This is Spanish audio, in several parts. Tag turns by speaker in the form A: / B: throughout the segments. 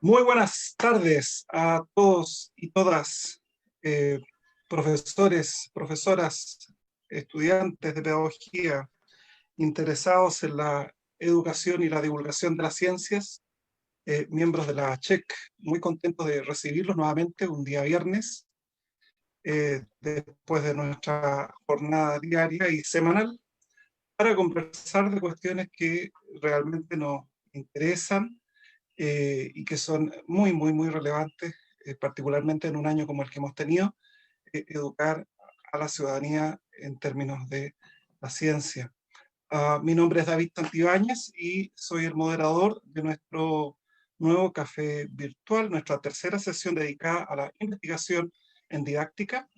A: Muy buenas tardes a todos y todas, eh, profesores, profesoras, estudiantes de pedagogía interesados en la educación y la divulgación de las ciencias, miembros de la CHEC. Muy contentos de recibirlos nuevamente un día viernes, después de nuestra jornada diaria y semanal, para conversar de cuestiones que realmente nos interesan y que son muy, muy, muy relevantes, particularmente en un año como el que hemos tenido, educar a la ciudadanía en términos de la ciencia. Mi nombre es David Santibáñez y soy el moderador de nuestro nuevo café virtual, nuestra tercera sesión dedicada a la investigación en didáctica.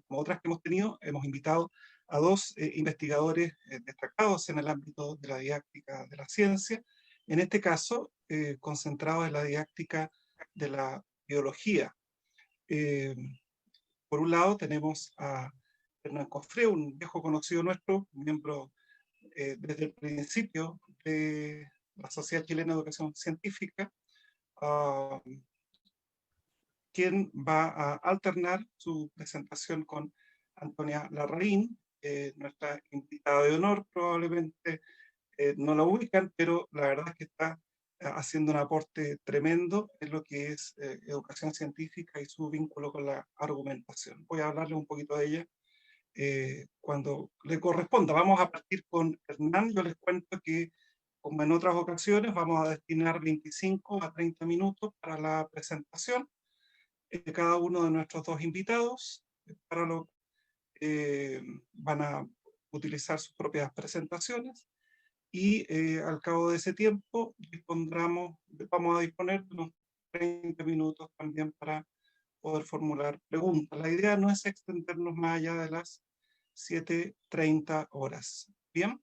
A: Como otras que hemos tenido, hemos invitado a dos investigadores destacados en el ámbito de la didáctica de la ciencia, en este caso concentrados en la didáctica de la biología. Eh, por un lado tenemos a Hernán Cofré, un viejo conocido nuestro, miembro desde el principio de la Sociedad Chilena de Educación Científica, uh, quien va a alternar su presentación con Antonia Larraín, nuestra invitada de honor. Probablemente no la ubican, pero la verdad es que está haciendo un aporte tremendo en lo que es educación científica y su vínculo con la argumentación. Voy a hablarle un poquito de ella cuando le corresponda. Vamos a partir con Hernán. Yo les cuento que, como en otras ocasiones, vamos a destinar 25 a 30 minutos para la presentación de cada uno de nuestros dos invitados, para lo van a utilizar sus propias presentaciones y al cabo de ese tiempo vamos a disponer de unos 30 minutos también para poder formular preguntas. La idea no es extendernos más allá de las 7:30 horas. Bien,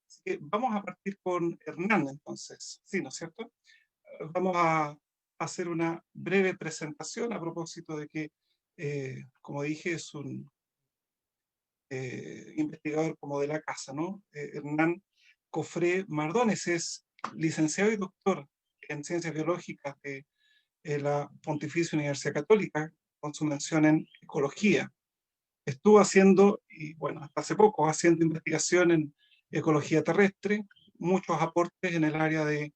A: así que vamos a partir con Hernán entonces. Sí, ¿no es cierto? Vamos a hacer una breve presentación a propósito de que, como dije, es un investigador como de la casa, ¿no? Hernán Cofré Mardones es licenciado y doctor en ciencias biológicas de la Pontificia Universidad Católica, con su mención en ecología. Estuvo haciendo, y bueno, hasta hace poco, haciendo investigación en ecología terrestre, muchos aportes en el área de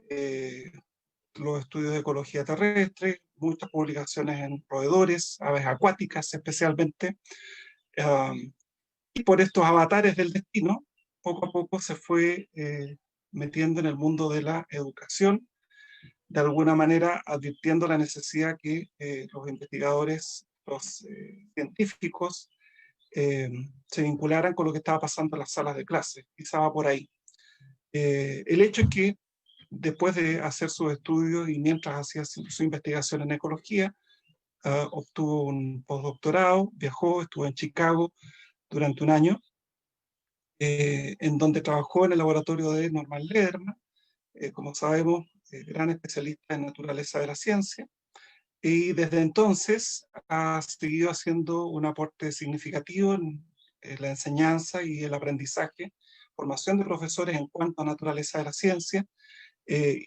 A: eh, los estudios de ecología terrestre, muchas publicaciones en roedores, aves acuáticas especialmente, y por estos avatares del destino, poco a poco se fue metiendo en el mundo de la educación, de alguna manera advirtiendo la necesidad que los investigadores, los científicos, se vincularan con lo que estaba pasando en las salas de clase. Quizá va por ahí. El hecho es que después de hacer sus estudios y mientras hacía su investigación en ecología, obtuvo un postdoctorado, viajó, estuvo en Chicago durante un año, en donde trabajó en el laboratorio de Norman Lederman, como sabemos, gran especialista en naturaleza de la ciencia, y desde entonces ha seguido haciendo un aporte significativo en la enseñanza y el aprendizaje, formación de profesores en cuanto a naturaleza de la ciencia,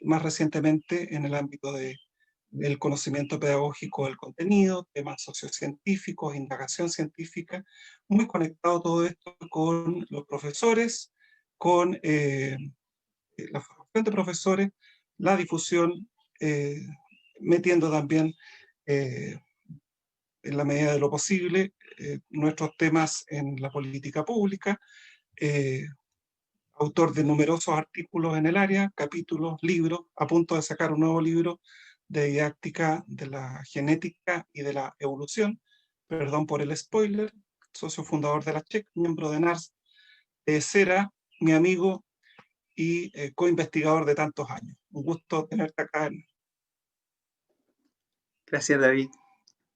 A: más recientemente en el ámbito del conocimiento pedagógico del contenido, temas sociocientíficos, indagación científica, muy conectado todo esto con los profesores, con la formación de profesores, la difusión, eh, metiendo también eh, en la medida de lo posible nuestros temas en la política pública, eh, autor de numerosos artículos en el área, capítulos, libros, a punto de sacar un nuevo libro de didáctica de la genética y de la evolución, perdón por el spoiler, socio fundador de la CHEC, miembro de NARS, Cera, mi amigo y coinvestigador de tantos años. Un gusto tenerte acá.
B: Gracias, David.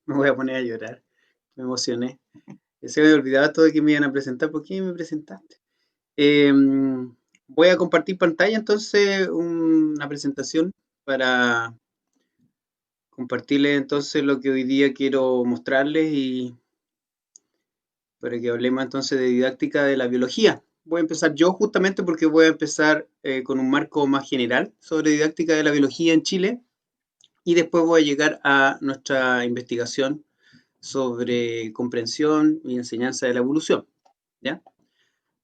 B: Me voy a poner a llorar. Me emocioné. Se me olvidaba todo de que me iban a presentar. ¿Por qué me presentaste? Voy a compartir pantalla, entonces, una presentación para compartirles entonces lo que hoy día quiero mostrarles y para que hablemos entonces de didáctica de la biología. Voy a empezar yo justamente porque voy a empezar con un marco más general sobre didáctica de la biología en Chile y después voy a llegar a nuestra investigación sobre comprensión y enseñanza de la evolución, ¿ya?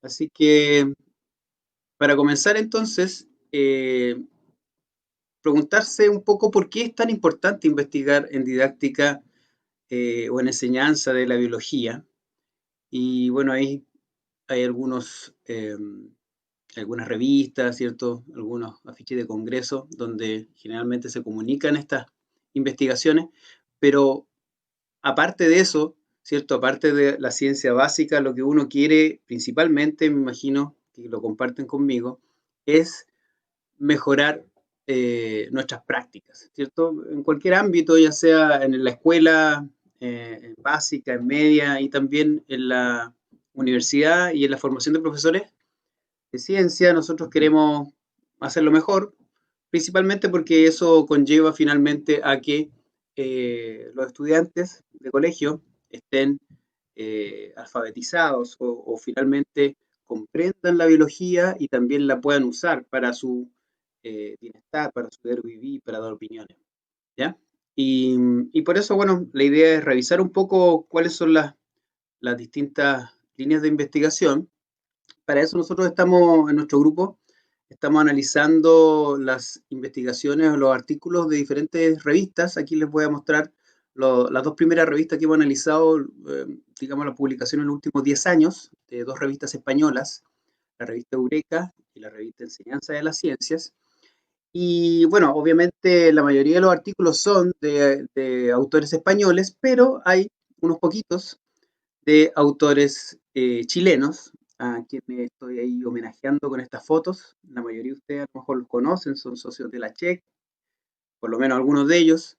B: Así que, para comenzar entonces, preguntarse un poco por qué es tan importante investigar en didáctica o en enseñanza de la biología. Y bueno, ahí hay algunas revistas, ¿cierto? Algunos afiches de congreso donde generalmente se comunican estas investigaciones, pero aparte de eso, ¿cierto? Aparte de la ciencia básica, lo que uno quiere principalmente, me imagino que lo comparten conmigo, es mejorar nuestras prácticas, ¿cierto? En cualquier ámbito, ya sea en la escuela básica, en media y también en la universidad y en la formación de profesores de ciencia, nosotros queremos hacerlo mejor, principalmente porque eso conlleva finalmente a que los estudiantes de colegio estén alfabetizados o finalmente comprendan la biología y también la puedan usar para su bienestar, para su poder vivir, para dar opiniones, ¿ya? Y por eso, bueno, la idea es revisar un poco cuáles son las distintas líneas de investigación. Para eso nosotros estamos en nuestro grupo, estamos analizando las investigaciones o los artículos de diferentes revistas. Aquí les voy a mostrar las dos primeras revistas que hemos analizado, digamos, la publicación en los últimos 10 años, de dos revistas españolas, la revista Eureka y la revista Enseñanza de las Ciencias. Y bueno, obviamente la mayoría de los artículos son de autores españoles, pero hay unos poquitos de autores chilenos, a quienes estoy ahí homenajeando con estas fotos. La mayoría de ustedes a lo mejor los conocen, son socios de la CHEC, por lo menos algunos de ellos.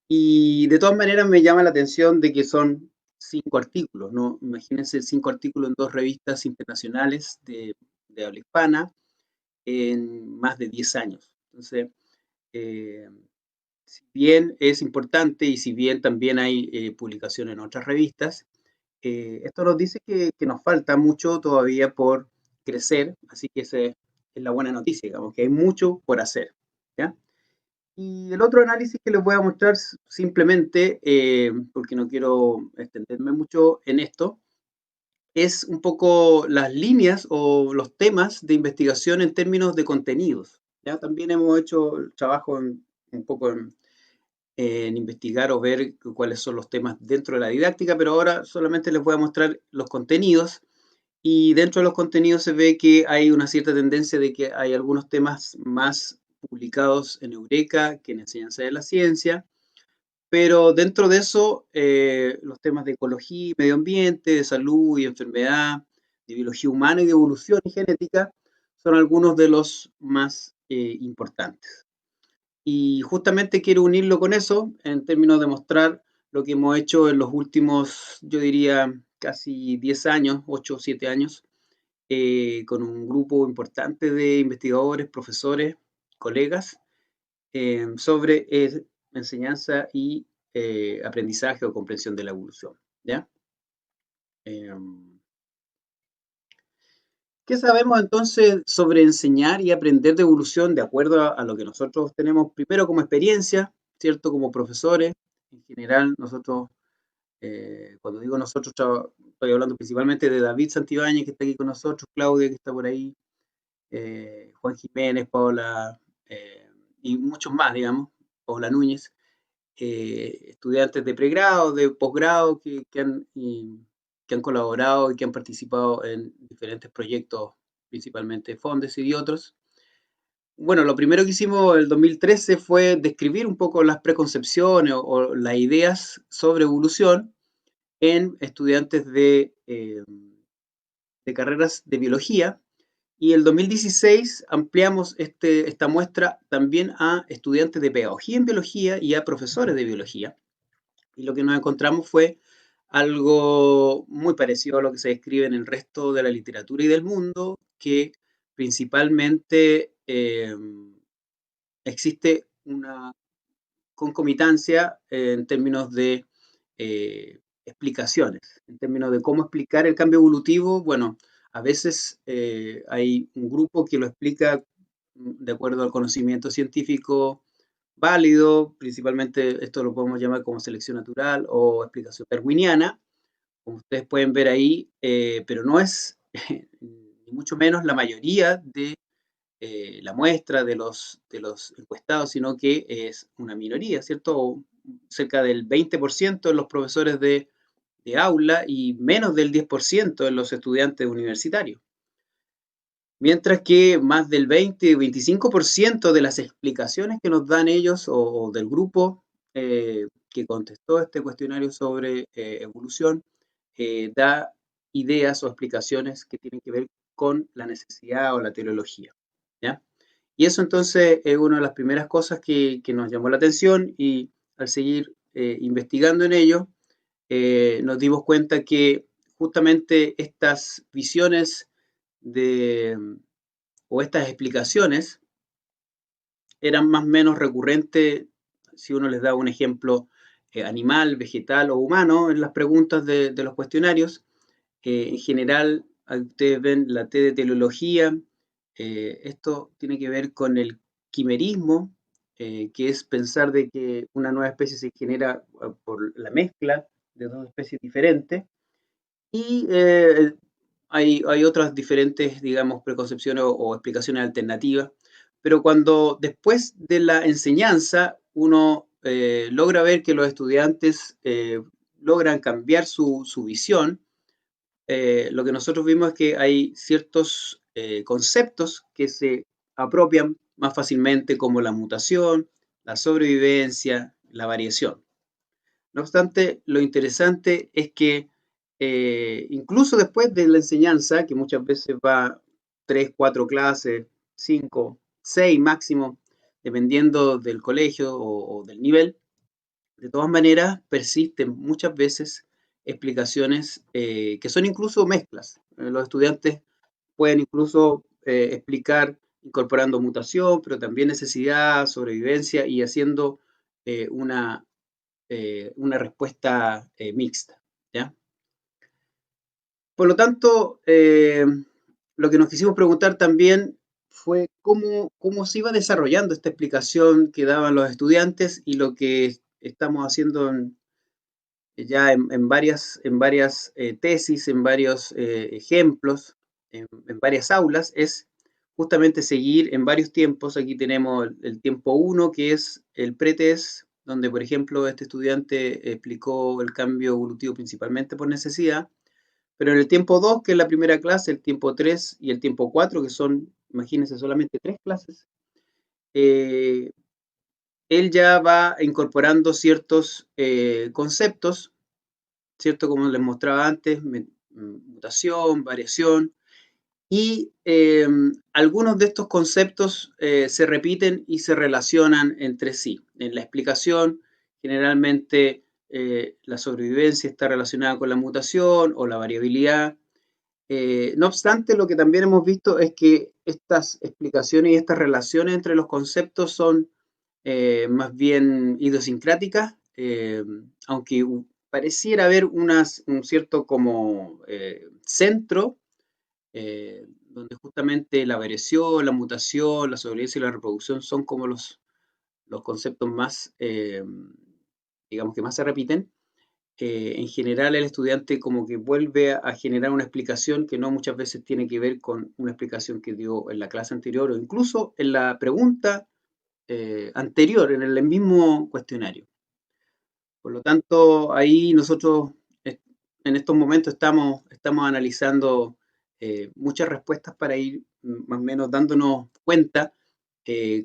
B: Y de todas maneras me llama la atención de que son 5 artículos, ¿no? Imagínense 5 artículos en dos revistas internacionales de habla hispana en más de 10 años. Entonces, eh, si bien es importante y si bien también hay publicación en otras revistas, esto nos dice que nos falta mucho todavía por crecer, así que esa es la buena noticia, digamos, que hay mucho por hacer, ¿ya? Y el otro análisis que les voy a mostrar simplemente, porque no quiero extenderme mucho en esto, es un poco las líneas o los temas de investigación en términos de contenidos, ¿ya? También hemos hecho el trabajo un poco en investigar o ver cuáles son los temas dentro de la didáctica, pero ahora solamente les voy a mostrar los contenidos y dentro de los contenidos se ve que hay una cierta tendencia de que hay algunos temas más publicados en Eureka que en Enseñanza de la Ciencia, pero dentro de eso los temas de ecología, medio ambiente, de salud y enfermedad, de biología humana y de evolución y genética son algunos de los más importantes. Y justamente quiero unirlo con eso en términos de mostrar lo que hemos hecho en los últimos, yo diría, casi 10 años, 8 o 7 años, con un grupo importante de investigadores, profesores, colegas, sobre enseñanza y aprendizaje o comprensión de la evolución, ¿ya? ¿Qué sabemos entonces sobre enseñar y aprender de evolución de acuerdo a lo que nosotros tenemos primero como experiencia, ¿cierto? Como profesores, en general nosotros, cuando digo nosotros, estoy hablando principalmente de David Santibáñez, que está aquí con nosotros, Claudia, que está por ahí, Juan Jiménez, Paola, y muchos más, digamos, Paola Núñez, estudiantes de pregrado, de posgrado, que han colaborado y que han participado en diferentes proyectos, principalmente Fondes y otros. Bueno, lo primero que hicimos en el 2013 fue describir un poco las preconcepciones o las ideas sobre evolución en estudiantes de carreras de biología. Y el 2016 ampliamos esta muestra también a estudiantes de pedagogía en biología y a profesores de biología. Y lo que nos encontramos fue algo muy parecido a lo que se describe en el resto de la literatura y del mundo, que principalmente existe una concomitancia en términos de explicaciones, en términos de cómo explicar el cambio evolutivo. Bueno, a veces hay un grupo que lo explica de acuerdo al conocimiento científico válido, principalmente esto lo podemos llamar como selección natural o explicación darwiniana, como ustedes pueden ver ahí, pero no es ni mucho menos la mayoría de la muestra de los encuestados, sino que es una minoría, ¿cierto? Cerca del 20% de los profesores de aula y menos del 10% de los estudiantes universitarios. Mientras que más del 20-25% de las explicaciones que nos dan ellos o del grupo que contestó este cuestionario sobre evolución da ideas o explicaciones que tienen que ver con la necesidad o la teleología, ¿ya? Y eso entonces es una de las primeras cosas que nos llamó la atención y al seguir investigando en ello, nos dimos cuenta que justamente estas visiones de, o estas explicaciones eran más o menos recurrentes si uno les da un ejemplo animal, vegetal o humano en las preguntas de los cuestionarios. En general, ustedes ven la T de teleología, esto tiene que ver con el quimerismo, que es pensar de que una nueva especie se genera por la mezcla de dos especies diferentes. Y hay otras diferentes, digamos, preconcepciones o explicaciones alternativas, pero cuando después de la enseñanza uno logra ver que los estudiantes logran cambiar su visión, lo que nosotros vimos es que hay ciertos conceptos que se apropian más fácilmente, como la mutación, la sobrevivencia, la variación. No obstante, lo interesante es que incluso después de la enseñanza, que muchas veces va 3, 4 clases, 5, 6 máximo, dependiendo del colegio o del nivel, de todas maneras persisten muchas veces explicaciones que son incluso mezclas. Los estudiantes pueden incluso explicar incorporando mutación, pero también necesidad, sobrevivencia y haciendo eh, una una respuesta mixta, ¿ya? Por lo tanto, lo que nos quisimos preguntar también fue cómo se iba desarrollando esta explicación que daban los estudiantes y lo que estamos haciendo ya en varias tesis, en varios ejemplos, en varias aulas, es justamente seguir en varios tiempos. Aquí tenemos el tiempo 1, que es el pretest, donde, por ejemplo, este estudiante explicó el cambio evolutivo principalmente por necesidad, pero en el tiempo 2, que es la primera clase, el tiempo 3 y el tiempo 4, que son, imagínense, solamente 3 clases, eh, él ya va incorporando ciertos conceptos, ¿cierto? Como les mostraba antes, mutación, variación, y algunos de estos conceptos se repiten y se relacionan entre sí. En la explicación, generalmente la sobrevivencia está relacionada con la mutación o la variabilidad. No obstante, lo que también hemos visto es que estas explicaciones y estas relaciones entre los conceptos son más bien idiosincráticas, aunque pareciera haber un cierto como centro donde justamente la variación, la mutación, la sobrevivencia y la reproducción son como los conceptos más, digamos que más se repiten. En general el estudiante como que vuelve a generar una explicación que no muchas veces tiene que ver con una explicación que dio en la clase anterior o incluso en la pregunta anterior, en el mismo cuestionario. Por lo tanto, ahí nosotros en estos momentos estamos analizando muchas respuestas para ir más o menos dándonos cuenta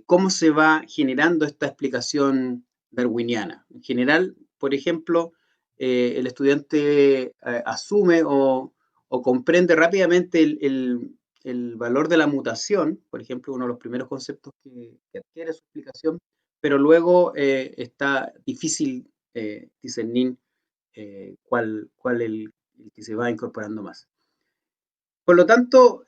B: cómo se va generando esta explicación darwiniana. En general, por ejemplo, el estudiante asume o comprende rápidamente el valor de la mutación, por ejemplo, uno de los primeros conceptos que adquiere su explicación, pero luego está difícil discernir cuál el que se va incorporando más. Por lo tanto,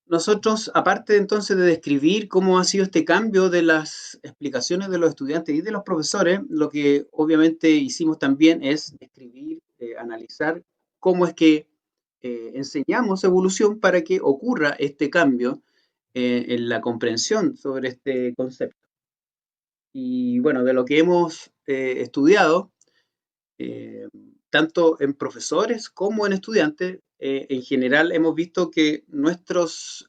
B: nosotros, aparte entonces de describir cómo ha sido este cambio de las explicaciones de los estudiantes y de los profesores, lo que obviamente hicimos también es describir, analizar cómo es que enseñamos evolución para que ocurra este cambio en la comprensión sobre este concepto. Y bueno, de lo que hemos estudiado, tanto en profesores como en estudiantes, en general hemos visto que nuestros,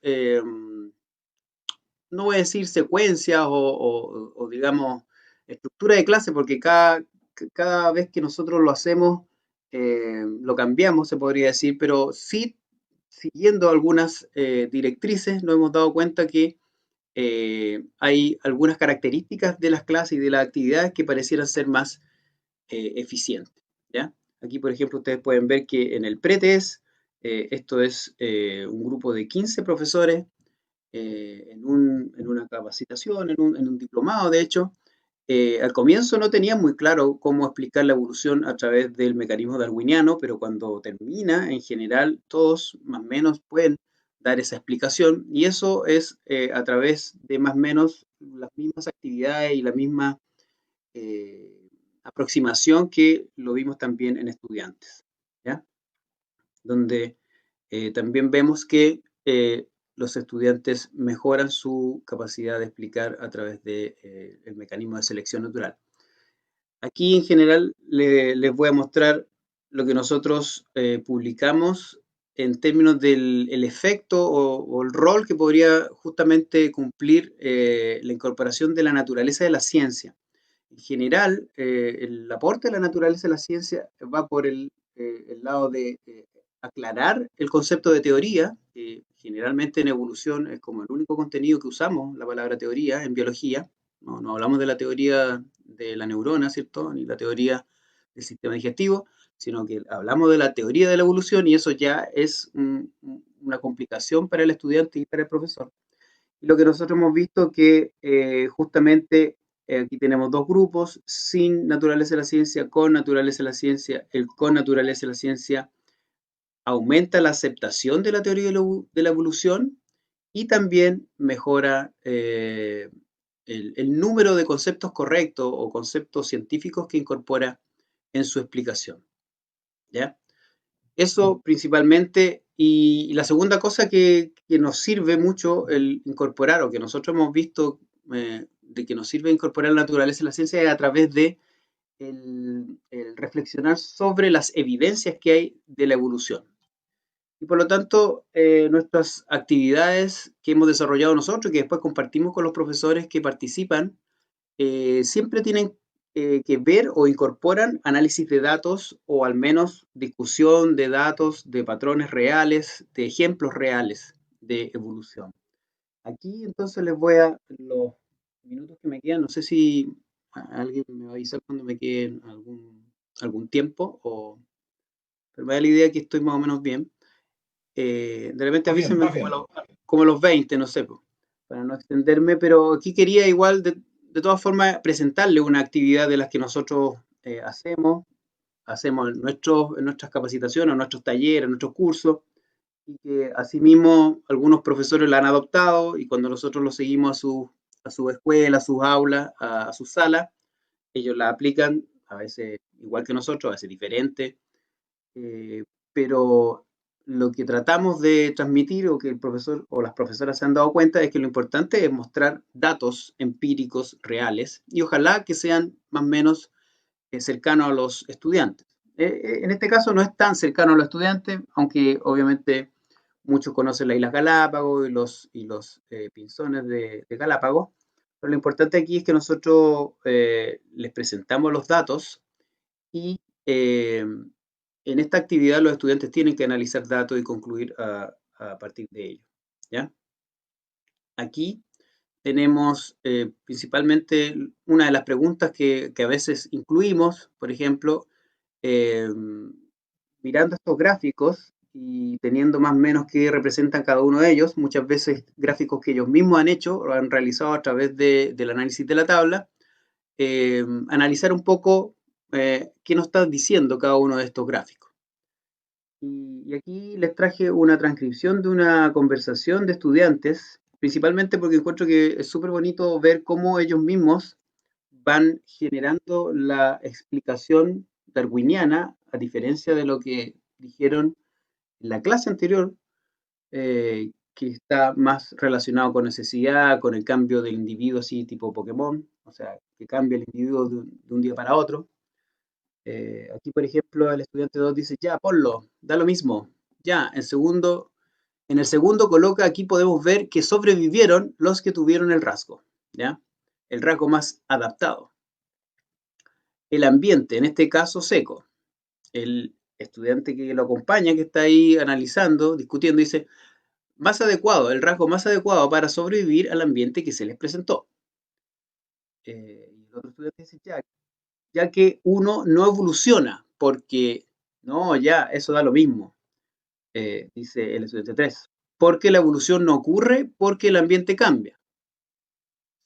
B: no voy a decir secuencias o digamos estructura de clase, porque cada vez que nosotros lo hacemos, lo cambiamos, se podría decir, pero sí siguiendo algunas directrices nos hemos dado cuenta que hay algunas características de las clases y de las actividades que parecieran ser más eficientes, ¿ya? Aquí, por ejemplo, ustedes pueden ver que en el pretest, esto es un grupo de 15 profesores en una capacitación, en un diplomado, de hecho. Al comienzo no tenían muy claro cómo explicar la evolución a través del mecanismo darwiniano, pero cuando termina, en general, todos más o menos pueden dar esa explicación, y eso es a través de más o menos las mismas actividades y la misma eh, aproximación que lo vimos también en estudiantes, ¿ya? Donde también vemos que los estudiantes mejoran su capacidad de explicar a través del mecanismo de selección natural. Aquí en general les voy a mostrar lo que nosotros publicamos en términos del el efecto o el rol que podría justamente cumplir la incorporación de la naturaleza de la ciencia. En general, el aporte de la naturaleza a la ciencia va por el lado de aclarar el concepto de teoría, que generalmente en evolución es como el único contenido que usamos, la palabra teoría, en biología. No hablamos de la teoría de la neurona, ¿cierto? Ni la teoría del sistema digestivo, sino que hablamos de la teoría de la evolución, y eso ya es una complicación para el estudiante y para el profesor. Y lo que nosotros hemos visto que justamente aquí tenemos dos grupos, sin naturaleza de la ciencia, con naturaleza de la ciencia. El con naturaleza de la ciencia aumenta la aceptación de la teoría de la evolución y también mejora el número de conceptos correctos o conceptos científicos que incorpora en su explicación, ¿ya? Eso principalmente. Y la segunda cosa que nos sirve mucho el incorporar, o que nosotros hemos visto de que nos sirve incorporar la naturaleza en la ciencia, es a través de el reflexionar sobre las evidencias que hay de la evolución. Y por lo tanto, nuestras actividades que hemos desarrollado nosotros y que después compartimos con los profesores que participan, siempre tienen que ver o incorporan análisis de datos o al menos discusión de datos, de patrones reales, de ejemplos reales de evolución. Aquí entonces les voy a los minutos que me quedan, no sé si alguien me va a avisar cuando me quede algún tiempo, pero me da la idea que estoy más o menos bien. De repente
A: Más bien,
B: avísenme
A: más bien.
B: como a los 20, no sé, para no extenderme, pero aquí quería igual de todas formas presentarle una actividad de las que nosotros hacemos en nuestras capacitaciones, en nuestros talleres, en nuestros cursos, y que asimismo algunos profesores la han adoptado, y cuando nosotros lo seguimos a su escuela, a sus aulas, a sus salas, ellos la aplican, a veces igual que nosotros, a veces diferente, pero lo que tratamos de transmitir, o que el profesor o las profesoras se han dado cuenta, es que lo importante es mostrar datos empíricos reales, y ojalá que sean más o menos cercanos a los estudiantes. En este caso no es tan cercano a los estudiantes, aunque obviamente muchos conocen las Islas Galápagos y los pinzones de Galápagos, pero lo importante aquí es que nosotros les presentamos los datos, y en esta actividad los estudiantes tienen que analizar datos y concluir a partir de ello, ¿ya? Aquí tenemos principalmente una de las preguntas que a veces incluimos, por ejemplo, eh, mirando estos gráficos y teniendo más o menos qué representan cada uno de ellos, muchas veces gráficos que ellos mismos han hecho o han realizado a través del análisis de la tabla, analizar un poco qué nos está diciendo cada uno de estos gráficos. Y aquí les traje una transcripción de una conversación de estudiantes, principalmente porque encuentro que es súper bonito ver cómo ellos mismos van generando la explicación darwiniana, a diferencia de lo que dijeron en la clase anterior, que está más relacionado con necesidad, con el cambio del individuo, así tipo Pokémon, o sea, que cambia el individuo de un día para otro. Aquí, por ejemplo, el estudiante 2 dice, ya, ponlo, da lo mismo. Ya, en el segundo coloca, aquí podemos ver que sobrevivieron los que tuvieron el rasgo, ¿ya? El rasgo más adaptado. El ambiente, en este caso seco. El estudiante que lo acompaña, que está ahí analizando, discutiendo, dice, más adecuado, el rasgo más adecuado para sobrevivir al ambiente que se les presentó. Y el otro estudiante dice, ya que uno no evoluciona, porque, no, ya, eso da lo mismo, dice el estudiante 3, porque la evolución no ocurre porque el ambiente cambia.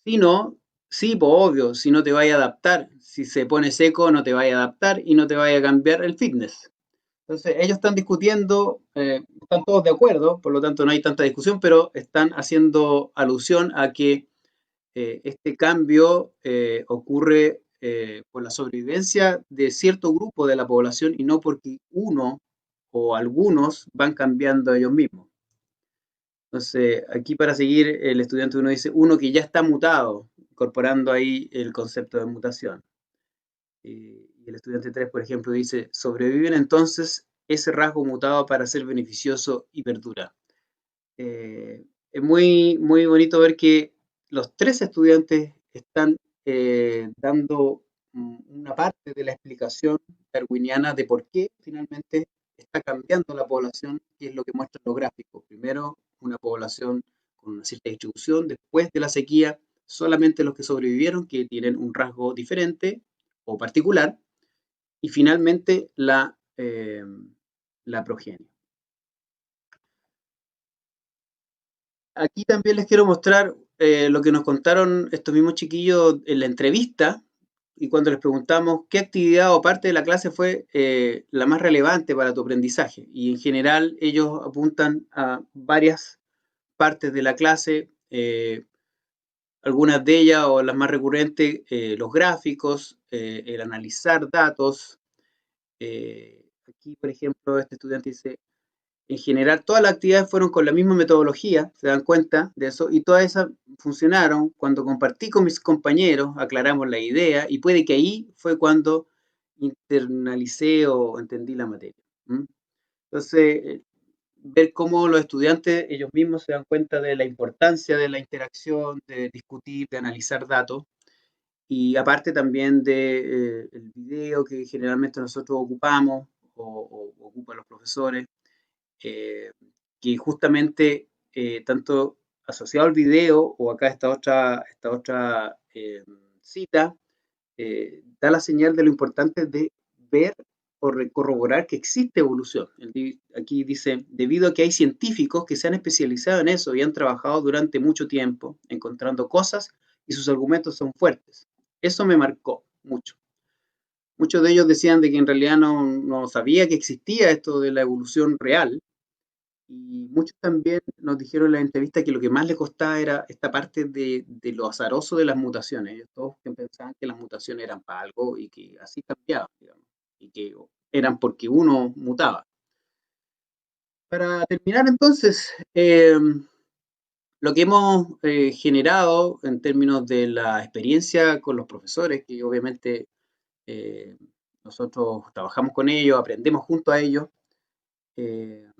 B: Si no, sí, pues obvio, si no te vaya a adaptar, si se pone seco no te vaya a adaptar y no te vaya a cambiar el fitness. Entonces, ellos están discutiendo, están todos de acuerdo, por lo tanto no hay tanta discusión, pero están haciendo alusión a que este cambio ocurre por la sobrevivencia de cierto grupo de la población y no porque uno o algunos van cambiando ellos mismos. Entonces, aquí para seguir, el estudiante uno dice uno que ya está mutado, incorporando ahí el concepto de mutación. Y el estudiante 3, por ejemplo, dice, sobreviven entonces ese rasgo mutado para ser beneficioso y perdura. Es muy, muy bonito ver que los tres estudiantes están dando una parte de la explicación darwiniana de por qué finalmente está cambiando la población, que es lo que muestran los gráficos. Primero, una población con una cierta distribución, después de la sequía, solamente los que sobrevivieron, que tienen un rasgo diferente o particular, y finalmente la progenie. Aquí también les quiero mostrar lo que nos contaron estos mismos chiquillos en la entrevista y cuando les preguntamos qué actividad o parte de la clase fue la más relevante para tu aprendizaje. Y en general ellos apuntan a varias partes de la clase, algunas de ellas o las más recurrentes, los gráficos, el analizar datos. Aquí, por ejemplo, este estudiante dice, en general, todas las actividades fueron con la misma metodología, se dan cuenta de eso, y todas esas funcionaron. Cuando compartí con mis compañeros, aclaramos la idea, y puede que ahí fue cuando internalicé o entendí la materia. Entonces, ver cómo los estudiantes ellos mismos se dan cuenta de la importancia de la interacción, de discutir, de analizar datos, y aparte también de el video que generalmente nosotros ocupamos o ocupan los profesores, eh, que justamente tanto asociado al video o acá esta otra cita, da la señal de lo importante de ver o corroborar que existe evolución. Aquí dice, debido a que hay científicos que se han especializado en eso y han trabajado durante mucho tiempo encontrando cosas y sus argumentos son fuertes. Eso me marcó mucho. Muchos de ellos decían de que en realidad no sabía que existía esto de la evolución real, y muchos también nos dijeron en la entrevista que lo que más les costaba era esta parte de lo azaroso de las mutaciones. Ellos todos que pensaban que las mutaciones eran para algo y que así cambiaban, digamos, y que eran porque uno mutaba. Para terminar entonces, lo que hemos generado en términos de la experiencia con los profesores, que obviamente eh, nosotros trabajamos con ellos, aprendemos junto a ellos, eh,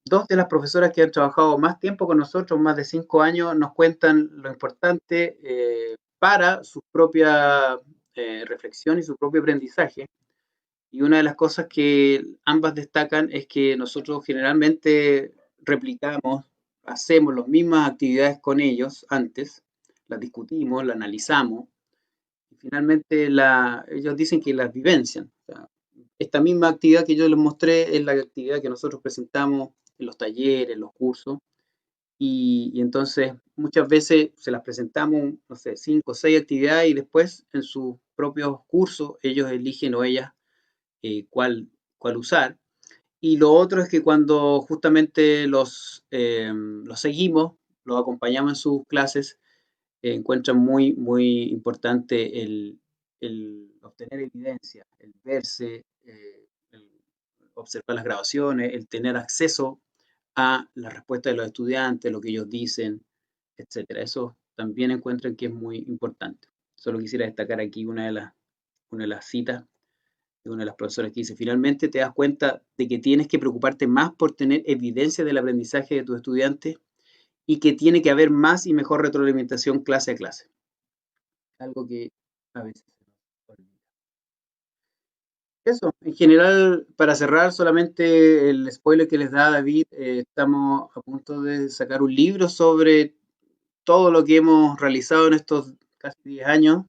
B: dos de las profesoras que han trabajado más tiempo con nosotros, más de 5 años, nos cuentan lo importante para su propia reflexión y su propio aprendizaje. Y una de las cosas que ambas destacan es que nosotros generalmente replicamos, hacemos las mismas actividades con ellos antes, las discutimos, las analizamos, y finalmente ellos dicen que las vivencian. O sea, esta misma actividad que yo les mostré es la actividad que nosotros presentamos en los talleres, en los cursos, y entonces muchas veces se las presentamos, no sé, 5 o 6 actividades y después en sus propios cursos ellos eligen o ellas cuál usar. Y lo otro es que cuando justamente los seguimos, los acompañamos en sus clases, encuentran muy, muy importante el obtener evidencia, el verse, el observar las grabaciones, el tener acceso a la respuesta de los estudiantes, lo que ellos dicen, etcétera. Eso también encuentran que es muy importante. Solo quisiera destacar aquí una de las citas de una de las profesoras que dice: finalmente te das cuenta de que tienes que preocuparte más por tener evidencia del aprendizaje de tus estudiantes y que tiene que haber más y mejor retroalimentación clase a clase. Algo que a veces se nos olvida. Eso, en general, para cerrar, solamente el spoiler que les da David, estamos a punto de sacar un libro sobre todo lo que hemos realizado en estos casi 10 años,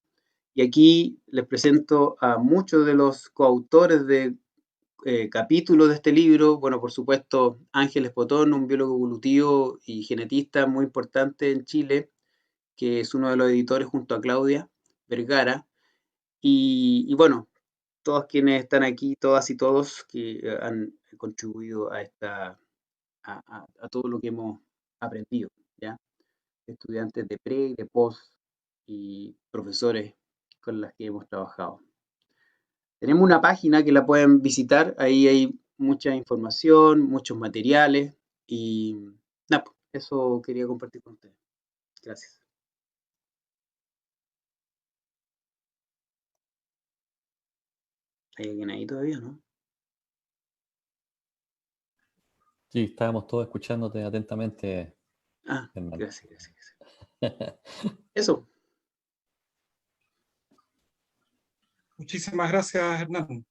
B: y aquí les presento a muchos de los coautores de capítulos de este libro. Bueno, por supuesto, Ángel Espotón, un biólogo evolutivo y genetista muy importante en Chile, que es uno de los editores junto a Claudia Vergara, y bueno, todos quienes están aquí, todas y todos que han contribuido a todo lo que hemos aprendido, ¿ya? Estudiantes de pre y de post y profesores con los que hemos trabajado. Tenemos una página que la pueden visitar, ahí hay mucha información, muchos materiales y nada, pues, eso quería compartir con ustedes. Gracias. ¿Hay alguien ahí todavía, no?
C: Sí, estábamos todos escuchándote atentamente,
B: Ah,
C: Hernán.
B: gracias. Eso.
A: Muchísimas gracias, Hernán.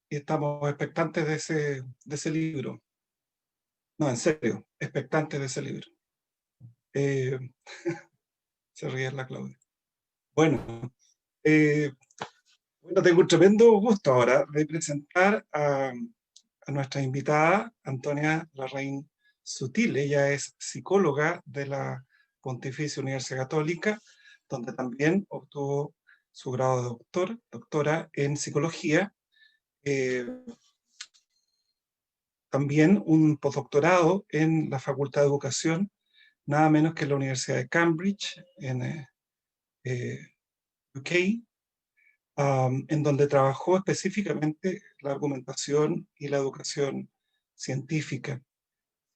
A: Y estamos expectantes de ese libro. No, en serio, expectantes de ese libro. Se ríe la Claudia. Bueno, tengo un tremendo gusto ahora de presentar a nuestra invitada, Antonia Larraín Sutil. Ella es psicóloga de la Pontificia Universidad Católica, donde también obtuvo su grado de doctora en psicología. También un postdoctorado en la Facultad de Educación, nada menos que en la Universidad de Cambridge, en UK, en donde trabajó específicamente la argumentación y la educación científica.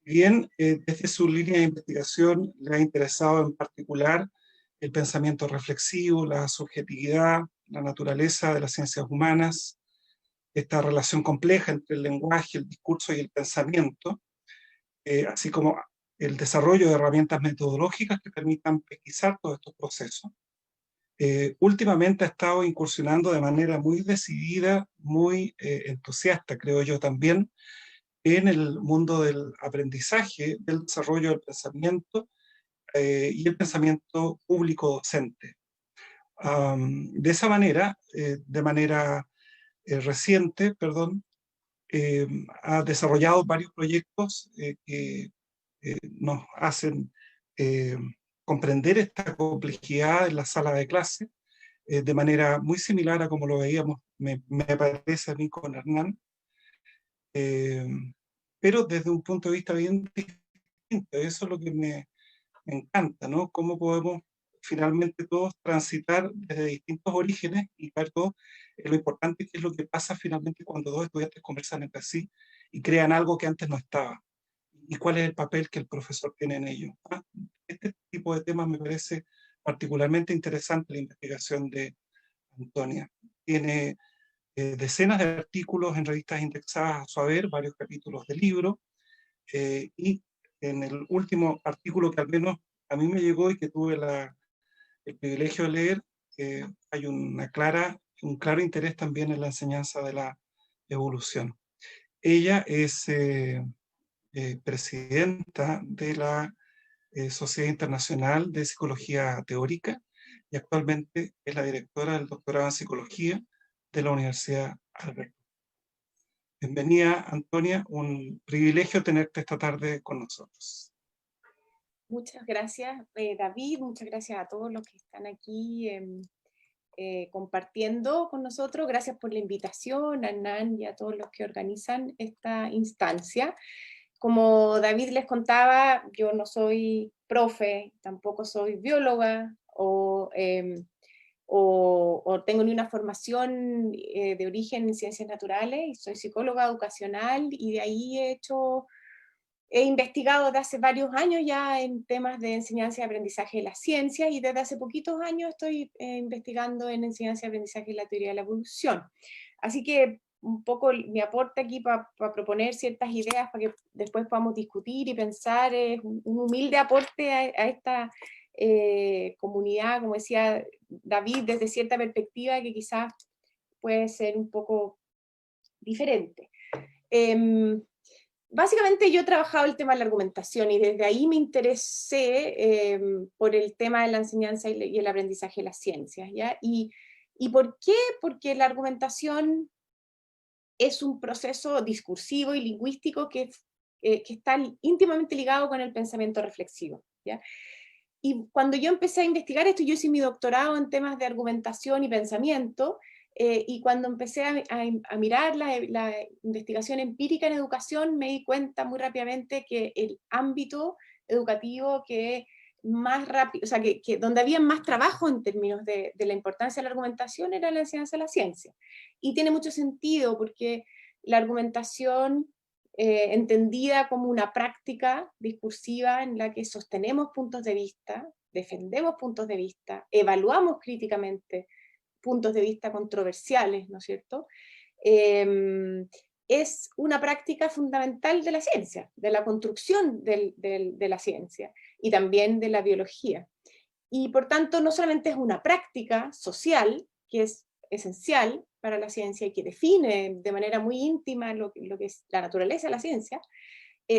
A: Bien, desde su línea de investigación le ha interesado en particular el pensamiento reflexivo, la subjetividad, la naturaleza de las ciencias humanas, esta relación compleja entre el lenguaje, el discurso y el pensamiento, así como el desarrollo de herramientas metodológicas que permitan pesquisar todos estos procesos. Últimamente ha estado incursionando de manera muy decidida, muy entusiasta, creo yo también, en el mundo del aprendizaje, del desarrollo del pensamiento y el pensamiento público docente. De esa manera, de manera reciente, ha desarrollado varios proyectos que nos hacen comprender esta complejidad en la sala de clase de manera muy similar a como lo veíamos, me parece a mí, con Hernán, pero desde un punto de vista bien distinto. Eso es lo que me encanta, ¿no? Cómo podemos finalmente todos transitar desde distintos orígenes y ver todo lo importante que es lo que pasa finalmente cuando dos estudiantes conversan entre sí y crean algo que antes no estaba. Y cuál es el papel que el profesor tiene en ello. Este tipo de temas me parece particularmente interesante la investigación de Antonia. Tiene decenas de artículos en revistas indexadas a su haber, varios capítulos de libro, y en el último artículo que al menos a mí me llegó y que tuve el privilegio de leer, hay un claro interés también en la enseñanza de la evolución. Ella es presidenta de la Sociedad Internacional de Psicología Teórica y actualmente es la directora del doctorado en psicología de la Universidad Alberto. Bienvenida, Antonia, un privilegio tenerte esta tarde con nosotros.
D: Muchas gracias, David, muchas gracias a todos los que están aquí compartiendo con nosotros. Gracias por la invitación, a Hernán y a todos los que organizan esta instancia. Como David les contaba, yo no soy profe, tampoco soy bióloga o o tengo ni una formación de origen en ciencias naturales, y soy psicóloga educacional, y de ahí he investigado desde hace varios años ya en temas de enseñanza y aprendizaje de las ciencias, y desde hace poquitos años estoy investigando en enseñanza y aprendizaje de la teoría de la evolución. Así que un poco mi aporte aquí para proponer ciertas ideas para que después podamos discutir y pensar es un humilde aporte a esta comunidad, como decía David, desde cierta perspectiva que quizás puede ser un poco diferente. Básicamente yo he trabajado el tema de la argumentación y desde ahí me interesé por el tema de la enseñanza y el aprendizaje de las ciencias, ¿ya? ¿Y por qué? Porque la argumentación es un proceso discursivo y lingüístico que está íntimamente ligado con el pensamiento reflexivo, ¿ya? Y cuando yo empecé a investigar esto, yo hice mi doctorado en temas de argumentación y pensamiento, y cuando empecé a mirar la investigación empírica en educación, me di cuenta muy rápidamente que el ámbito educativo que más rápido, o sea, que donde había más trabajo en términos de la importancia de la argumentación era la enseñanza de la ciencia. Y tiene mucho sentido porque la argumentación entendida como una práctica discursiva en la que sostenemos puntos de vista, defendemos puntos de vista, evaluamos críticamente puntos de vista controversiales, ¿no es cierto? Es una práctica fundamental de la ciencia, de la construcción de la ciencia y también de la biología. Y por tanto, no solamente es una práctica social, que es esencial para la ciencia y que define de manera muy íntima lo que es la naturaleza de la ciencia,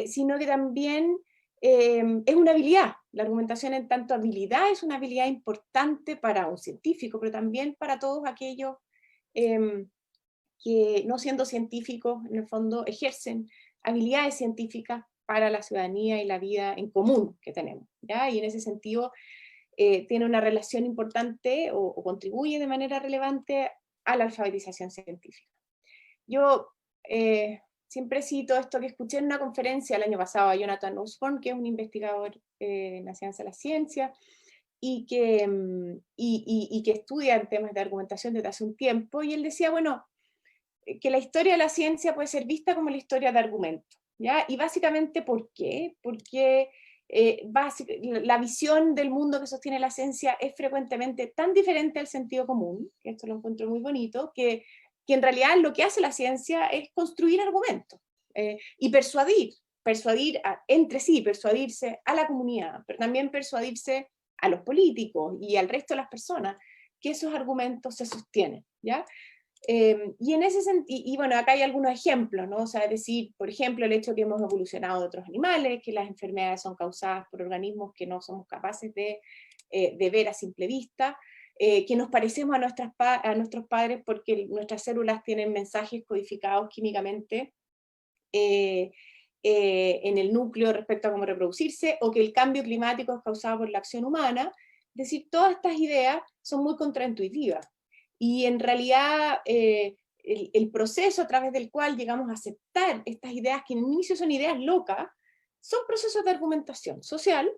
D: sino que también es una habilidad. La argumentación en tanto habilidad es una habilidad importante para un científico, pero también para todos aquellos que no siendo científicos, en el fondo ejercen habilidades científicas para la ciudadanía y la vida en común que tenemos, ¿ya? Y en ese sentido tiene una relación importante o contribuye de manera relevante a la alfabetización científica. Yo siempre cito esto que escuché en una conferencia el año pasado a Jonathan Osborne, que es un investigador en la ciencia de la ciencia, y que estudia en temas de argumentación desde hace un tiempo, y él decía, bueno, que la historia de la ciencia puede ser vista como la historia de argumentos, ¿ya? Y básicamente, ¿por qué? Porque la visión del mundo que sostiene la ciencia es frecuentemente tan diferente al sentido común, que esto lo encuentro muy bonito, que en realidad lo que hace la ciencia es construir argumentos y persuadir entre sí, persuadirse a la comunidad, pero también persuadirse a los políticos y al resto de las personas que esos argumentos se sostienen, ¿ya? Y en ese sentido, y bueno, acá hay algunos ejemplos, ¿no? O sea, es decir, por ejemplo, el hecho de que hemos evolucionado de otros animales, que las enfermedades son causadas por organismos que no somos capaces de ver a simple vista, que nos parecemos a nuestros padres porque nuestras células tienen mensajes codificados químicamente en el núcleo respecto a cómo reproducirse, o que el cambio climático es causado por la acción humana. Es decir, todas estas ideas son muy contraintuitivas. Y en realidad el proceso a través del cual llegamos a aceptar estas ideas, que en el inicio son ideas locas, son procesos de argumentación social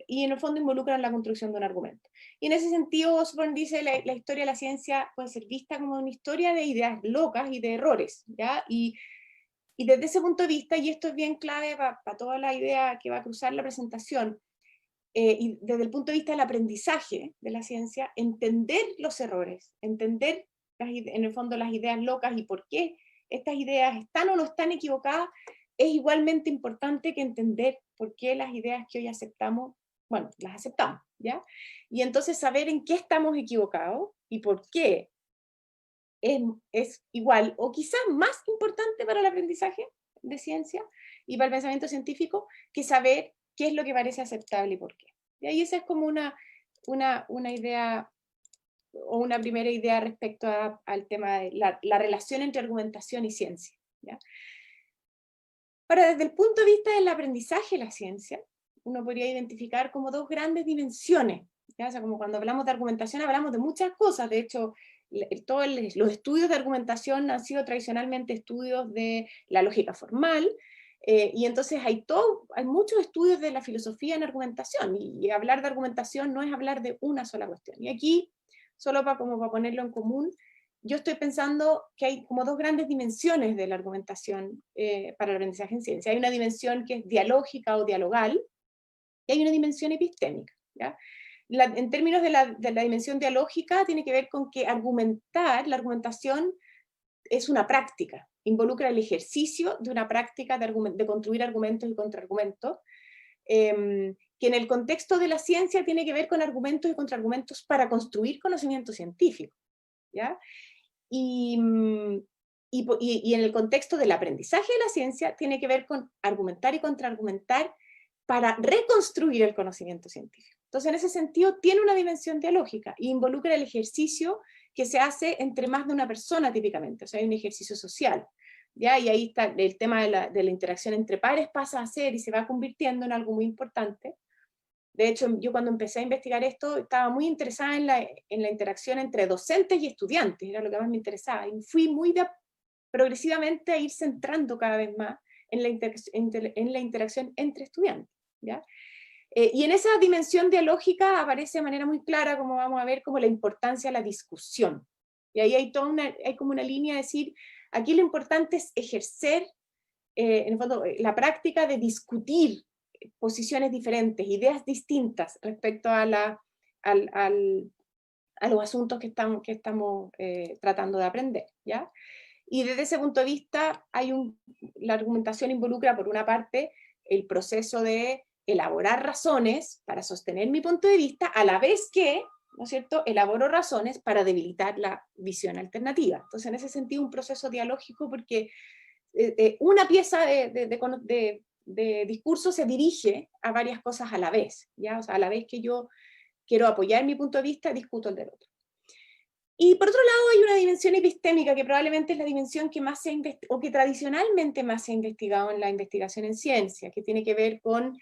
D: y en el fondo involucran la construcción de un argumento. Y en ese sentido, Osborne dice la historia de la ciencia puede ser vista como una historia de ideas locas y de errores, ¿ya? Y desde ese punto de vista, y esto es bien clave para toda la idea que va a cruzar la presentación, y desde el punto de vista del aprendizaje de la ciencia, entender los errores, entender en el fondo las ideas locas y por qué estas ideas están o no están equivocadas, es igualmente importante que entender por qué las ideas que hoy aceptamos, bueno, las aceptamos, ¿ya? Y entonces saber en qué estamos equivocados y por qué es igual o quizás más importante para el aprendizaje de ciencia y para el pensamiento científico que saber qué es lo que parece aceptable y por qué. Y ahí esa es como una idea o una primera idea respecto al tema de la relación entre argumentación y ciencia, ¿ya? Ahora, desde el punto de vista del aprendizaje de la ciencia, uno podría identificar como dos grandes dimensiones, ¿ya? O sea, como cuando hablamos de argumentación hablamos de muchas cosas. De hecho, todos los estudios de argumentación han sido tradicionalmente estudios de la lógica formal, y entonces hay muchos estudios de la filosofía en argumentación, y hablar de argumentación no es hablar de una sola cuestión. Y aquí solo como para ponerlo en común, yo estoy pensando que hay como dos grandes dimensiones de la argumentación para el aprendizaje en ciencia. Hay una dimensión que es dialógica o dialogal, y hay una dimensión epistémica, ¿ya? En términos de la dimensión dialógica, tiene que ver con que la argumentación es una práctica, involucra el ejercicio de una práctica de construir argumentos y contraargumentos, que en el contexto de la ciencia tiene que ver con argumentos y contraargumentos para construir conocimiento científico, ¿ya? Y en el contexto del aprendizaje de la ciencia tiene que ver con argumentar y contraargumentar para reconstruir el conocimiento científico. Entonces, en ese sentido, tiene una dimensión dialógica e involucra el ejercicio que se hace entre más de una persona típicamente, o sea, hay un ejercicio social, ¿ya? Y ahí está el tema de la interacción entre pares, pasa a ser y se va convirtiendo en algo muy importante. De hecho, yo cuando empecé a investigar esto, estaba muy interesada en la interacción entre docentes y estudiantes, era lo que más me interesaba, y fui progresivamente a ir centrando cada vez más en la interacción entre estudiantes, ¿ya? Y en esa dimensión dialógica aparece de manera muy clara, como vamos a ver, como la importancia de la discusión. Y ahí hay como una línea de decir, aquí lo importante es ejercer, en el fondo, la práctica de discutir posiciones diferentes, ideas distintas respecto a los asuntos que estamos tratando de aprender, ¿ya? Y desde ese punto de vista, la argumentación involucra, por una parte, el proceso de elaborar razones para sostener mi punto de vista, a la vez que, ¿no es cierto?, elaboro razones para debilitar la visión alternativa. Entonces, en ese sentido, un proceso dialógico, porque una pieza de discurso se dirige a varias cosas a la vez, ¿ya? O sea, a la vez que yo quiero apoyar mi punto de vista, discuto el del otro. Y por otro lado hay una dimensión epistémica que probablemente es la dimensión que más o que tradicionalmente más se ha investigado en la investigación en ciencia, que tiene que ver con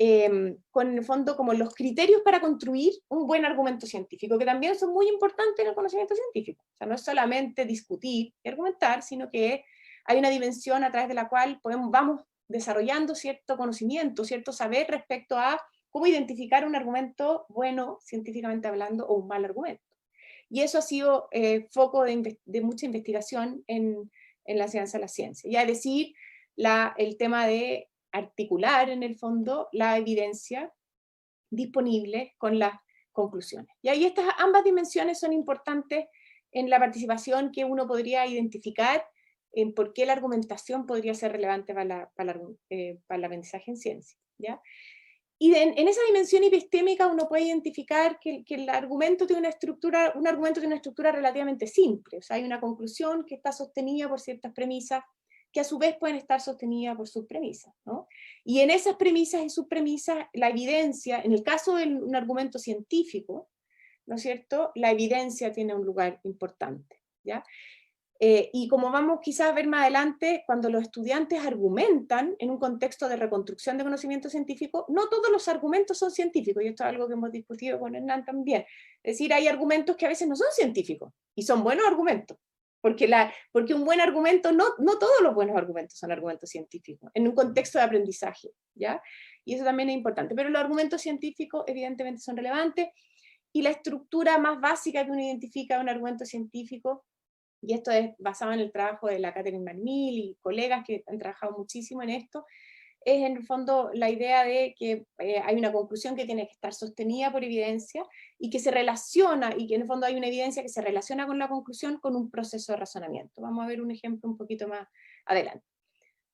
D: en el fondo como los criterios para construir un buen argumento científico, que también son muy importantes en el conocimiento científico. O sea, no es solamente discutir y argumentar, sino que hay una dimensión a través de la cual vamos desarrollando cierto conocimiento, cierto saber respecto a cómo identificar un argumento bueno, científicamente hablando, o un mal argumento. Y eso ha sido foco de mucha investigación en la ciencia de la ciencia. Ya es decir, el tema de articular en el fondo la evidencia disponible con las conclusiones. Y ahí ambas dimensiones son importantes en la participación que uno podría identificar en por qué la argumentación podría ser relevante para el aprendizaje en ciencia, ¿ya? Y en esa dimensión epistémica uno puede identificar que el argumento tiene un argumento tiene una estructura relativamente simple. O sea, hay una conclusión que está sostenida por ciertas premisas, que a su vez pueden estar sostenidas por sus premisas, ¿no? Y en esas premisas y subpremisas, la evidencia, en el caso de un argumento científico, ¿no es cierto?, la evidencia tiene un lugar importante, ¿ya? Y como vamos quizás a ver más adelante, cuando los estudiantes argumentan en un contexto de reconstrucción de conocimiento científico, no todos los argumentos son científicos, y esto es algo que hemos discutido con Hernán también. Es decir, hay argumentos que a veces no son científicos, y son buenos argumentos, porque un buen argumento, no todos los buenos argumentos son argumentos científicos, en un contexto de aprendizaje, ¿ya? Y eso también es importante, pero los argumentos científicos evidentemente son relevantes, y la estructura más básica que uno identifica de un argumento científico, y esto es basado en el trabajo de la Catherine McNeil y colegas que han trabajado muchísimo en esto, es en el fondo la idea de que hay una conclusión que tiene que estar sostenida por evidencia y que se relaciona, y que en el fondo hay una evidencia que se relaciona con la conclusión con un proceso de razonamiento. Vamos a ver un ejemplo un poquito más adelante.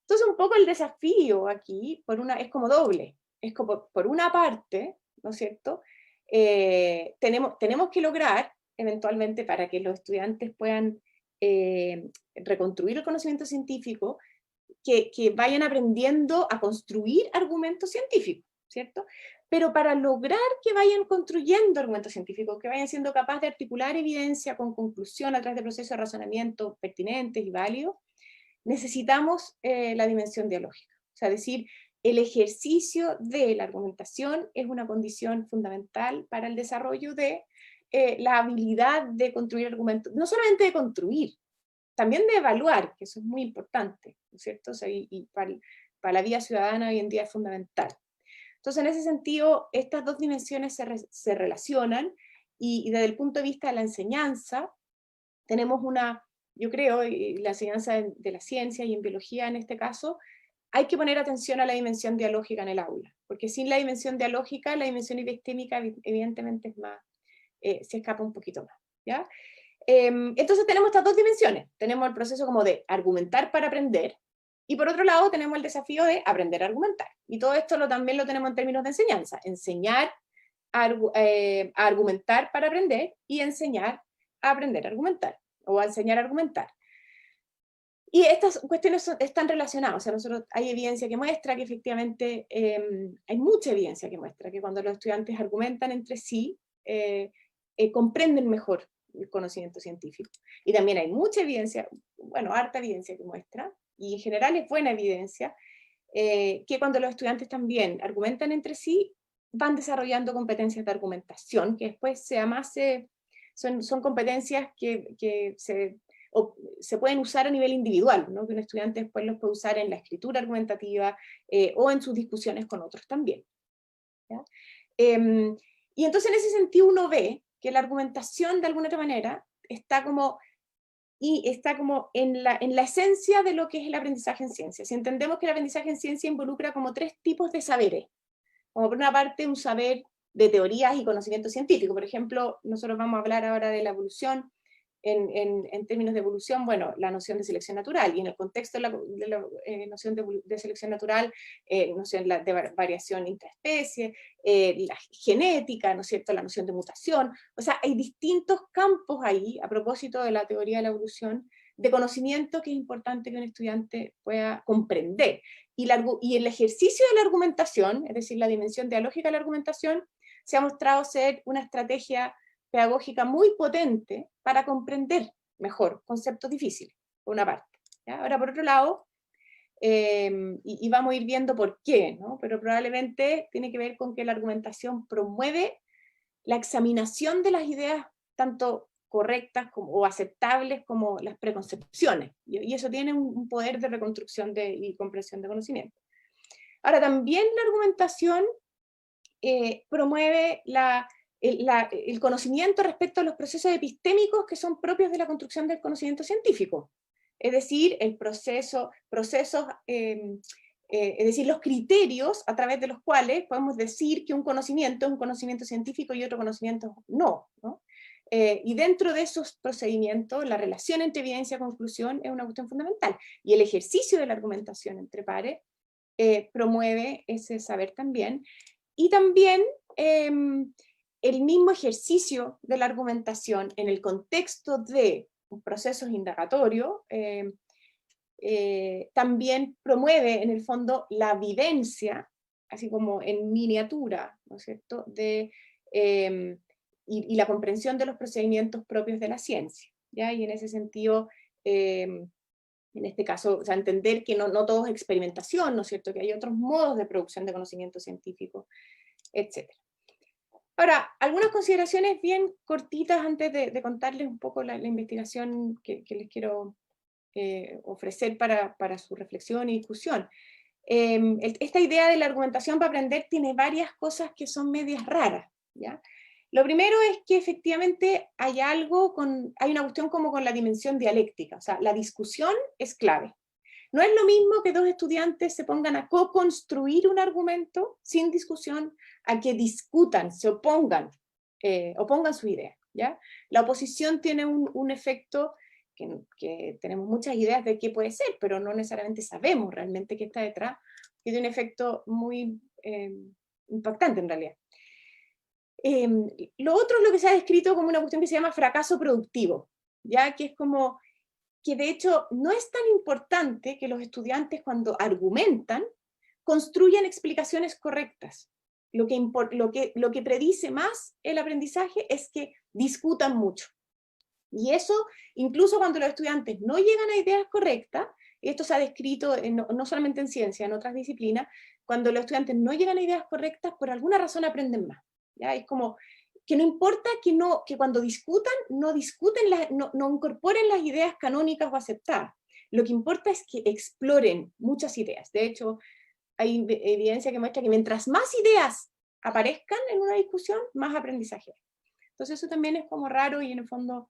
D: Entonces un poco el desafío aquí es como doble. Es como, por una parte, ¿no es cierto?, tenemos que lograr eventualmente, para que los estudiantes puedan reconstruir el conocimiento científico, que vayan aprendiendo a construir argumentos científicos, ¿cierto? Pero para lograr que vayan construyendo argumentos científicos, que vayan siendo capaces de articular evidencia con conclusión a través de procesos de razonamiento pertinentes y válidos, necesitamos la dimensión dialógica. O sea, decir, el ejercicio de la argumentación es una condición fundamental para el desarrollo de la habilidad de construir argumentos, no solamente de construir, también de evaluar, que eso es muy importante, ¿no es cierto? O sea, y para la vida ciudadana hoy en día es fundamental. Entonces, en ese sentido, estas dos dimensiones se relacionan, y desde el punto de vista de la enseñanza, tenemos yo creo, la enseñanza de la ciencia y en biología en este caso, hay que poner atención a la dimensión dialógica en el aula, porque sin la dimensión dialógica, la dimensión epistémica evidentemente es más, se escapa un poquito más, ¿ya? Entonces tenemos estas dos dimensiones, tenemos el proceso como de argumentar para aprender, y por otro lado tenemos el desafío de aprender a argumentar, y todo esto también lo tenemos en términos de enseñanza, enseñar a argumentar para aprender, y enseñar a aprender a argumentar, o a enseñar a argumentar. Y estas cuestiones están relacionadas, o sea, hay evidencia que muestra que efectivamente, hay mucha evidencia que muestra que cuando los estudiantes argumentan entre sí, comprenden mejor el conocimiento científico. Y también hay mucha evidencia, bueno, harta evidencia que muestra, y en general es buena evidencia, que cuando los estudiantes también argumentan entre sí, van desarrollando competencias de argumentación, que después son competencias que se pueden usar a nivel individual, ¿no? Que un estudiante después los puede usar en la escritura argumentativa o en sus discusiones con otros también, ¿ya? Y entonces en ese sentido uno ve que la argumentación de alguna otra manera está como en la esencia de lo que es el aprendizaje en ciencia. Si entendemos que el aprendizaje en ciencia involucra como 3 tipos de saberes, como por una parte un saber de teorías y conocimiento científico. Por ejemplo, nosotros vamos a hablar ahora de la evolución, en términos de evolución, bueno, la noción de selección natural, y en el contexto de la noción de selección natural, noción de variación intraespecie, la genética, ¿no es cierto?, la noción de mutación. O sea, hay distintos campos ahí, a propósito de la teoría de la evolución, de conocimiento que es importante que un estudiante pueda comprender. Y el ejercicio de la argumentación, es decir, la dimensión dialógica de la argumentación, se ha mostrado ser una estrategia pedagógica muy potente para comprender mejor conceptos difíciles, por una parte, ¿ya? Ahora, por otro lado, y vamos a ir viendo por qué, ¿no? Pero probablemente tiene que ver con que la argumentación promueve la examinación de las ideas, tanto correctas o aceptables como las preconcepciones, y eso tiene un poder de reconstrucción y comprensión de conocimiento. Ahora, también la argumentación promueve el conocimiento respecto a los procesos epistémicos que son propios de la construcción del conocimiento científico. Es decir, es decir, los criterios a través de los cuales podemos decir que un conocimiento es un conocimiento científico y otro conocimiento no, ¿no? Y dentro de esos procedimientos, la relación entre evidencia y conclusión es una cuestión fundamental. Y el ejercicio de la argumentación entre pares promueve ese saber también. Y también el mismo ejercicio de la argumentación en el contexto de procesos indagatorios también promueve en el fondo la vivencia, así como en miniatura, ¿no es cierto?, y la comprensión de los procedimientos propios de la ciencia, ¿ya? Y en ese sentido, en este caso, o sea, entender que no todo es experimentación, ¿no es cierto?, que hay otros modos de producción de conocimiento científico, etc. Ahora, algunas consideraciones bien cortitas antes de contarles un poco la investigación que les quiero ofrecer para su reflexión y discusión. Esta idea de la argumentación para aprender tiene varias cosas que son medias raras, ¿ya? Lo primero es que efectivamente hay una cuestión como con la dimensión dialéctica, o sea, la discusión es clave. No es lo mismo que 2 estudiantes se pongan a co-construir un argumento sin discusión, a que discutan, se opongan su idea, ¿ya? La oposición tiene un efecto que tenemos muchas ideas de qué puede ser, pero no necesariamente sabemos realmente qué está detrás, que tiene un efecto muy impactante en realidad. Lo otro es lo que se ha descrito como una cuestión que se llama fracaso productivo, ¿ya? Que es como que de hecho no es tan importante que los estudiantes cuando argumentan construyan explicaciones correctas. Lo que predice más el aprendizaje es que discutan mucho. Y eso, incluso cuando los estudiantes no llegan a ideas correctas, y esto se ha descrito no solamente en ciencia, en otras disciplinas, cuando los estudiantes no llegan a ideas correctas, por alguna razón aprenden más, ¿ya? Es como que no importa que cuando discutan, no incorporen las ideas canónicas o aceptadas. Lo que importa es que exploren muchas ideas. De hecho, hay evidencia que muestra que mientras más ideas aparezcan en una discusión, más aprendizaje hay. Entonces eso también es como raro y en el fondo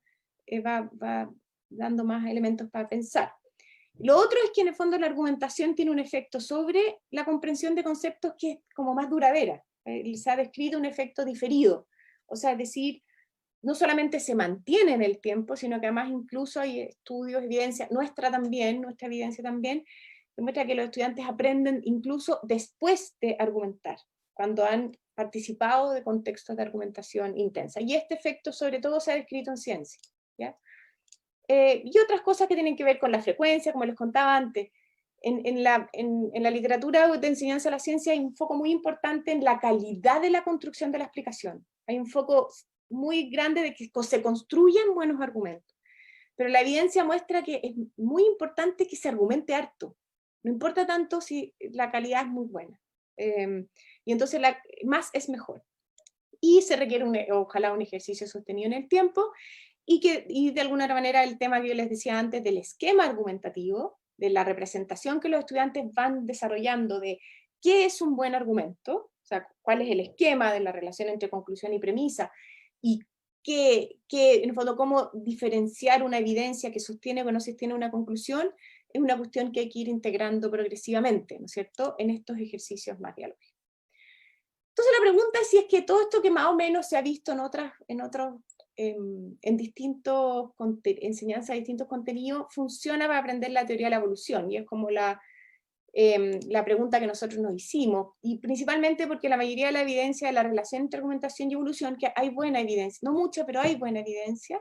D: va dando más elementos para pensar. Lo otro es que en el fondo la argumentación tiene un efecto sobre la comprensión de conceptos que es como más duradera. Se ha descrito un efecto diferido. O sea, es decir, no solamente se mantiene en el tiempo, sino que además incluso hay estudios, evidencia, nuestra evidencia también, demuestra que los estudiantes aprenden incluso después de argumentar, cuando han participado de contextos de argumentación intensa. Y este efecto sobre todo se ha descrito en ciencia, ¿ya? Y otras cosas que tienen que ver con la frecuencia, como les contaba antes. En la literatura de enseñanza de la ciencia hay un foco muy importante en la calidad de la construcción de la explicación. Hay un foco muy grande de que se construyan buenos argumentos. Pero la evidencia muestra que es muy importante que se argumente harto. No importa tanto si la calidad es muy buena. Y entonces más es mejor. Y se requiere ojalá un ejercicio sostenido en el tiempo, y de alguna manera el tema que yo les decía antes del esquema argumentativo, de la representación que los estudiantes van desarrollando de qué es un buen argumento, o sea, cuál es el esquema de la relación entre conclusión y premisa, y en el fondo cómo diferenciar una evidencia que sostiene o no sostiene una conclusión, es una cuestión que hay que ir integrando progresivamente, ¿no es cierto?, en estos ejercicios más dialógicos. Entonces la pregunta es si es que todo esto que más o menos se ha visto en distintos enseñanzas de distintos contenidos, funciona para aprender la teoría de la evolución, y es como la pregunta que nosotros nos hicimos, y principalmente porque la mayoría de la evidencia de la relación entre argumentación y evolución, que hay buena evidencia, no mucha, pero hay buena evidencia,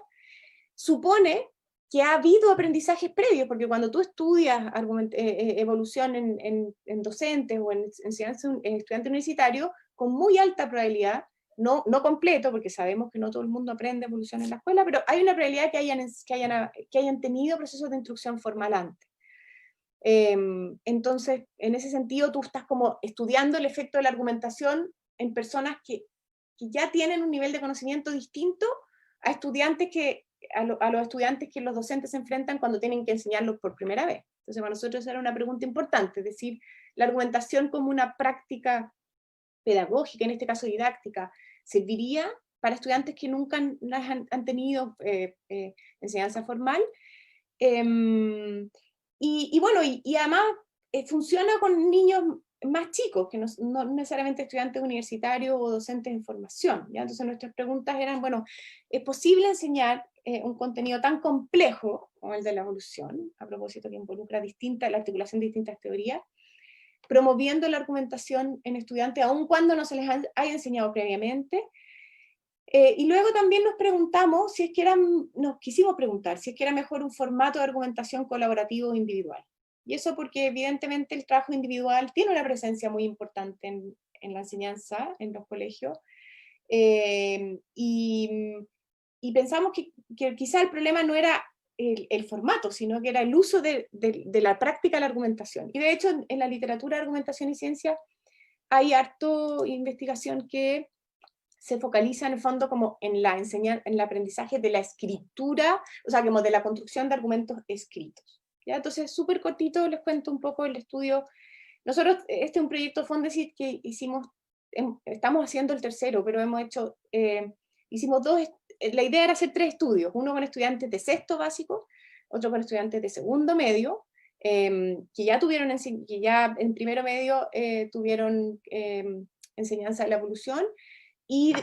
D: supone que ha habido aprendizajes previos, porque cuando tú estudias evolución en docentes o en estudiantes universitarios, con muy alta probabilidad, no completo, porque sabemos que no todo el mundo aprende evolución en la escuela, pero hay una probabilidad que hayan tenido procesos de instrucción formal antes. Entonces, en ese sentido, tú estás como estudiando el efecto de la argumentación en personas que ya tienen un nivel de conocimiento distinto a los estudiantes que los docentes se enfrentan cuando tienen que enseñarlos por primera vez. Entonces, para nosotros era una pregunta importante, es decir, la argumentación como una práctica pedagógica, en este caso didáctica, ¿serviría para estudiantes que nunca han tenido enseñanza formal? Y bueno, y además funciona con niños más chicos, que no necesariamente estudiantes universitarios o docentes en formación, ¿ya? Entonces nuestras preguntas eran, bueno, ¿es posible enseñar un contenido tan complejo como el de la evolución, a propósito que involucra la articulación de distintas teorías, promoviendo la argumentación en estudiantes, aun cuando no se les haya enseñado previamente? Y luego también nos quisimos preguntar si es que era mejor un formato de argumentación colaborativo o individual. Y eso porque evidentemente el trabajo individual tiene una presencia muy importante en la enseñanza, en los colegios, y pensamos que quizá el problema no era el formato, sino que era el uso de la práctica de la argumentación. Y de hecho en la literatura de argumentación y ciencia hay harto investigación que se focaliza en el fondo como en el aprendizaje de la escritura, o sea, como de la construcción de argumentos escritos. ¿Ya? Entonces, súper cortito les cuento un poco el estudio. Nosotros, este es un proyecto Fondesit que estamos haciendo el tercero, pero hicimos la idea era hacer 3 estudios, uno con estudiantes de sexto básico, otro con estudiantes de segundo medio, que ya en primero medio tuvieron enseñanza de la evolución, y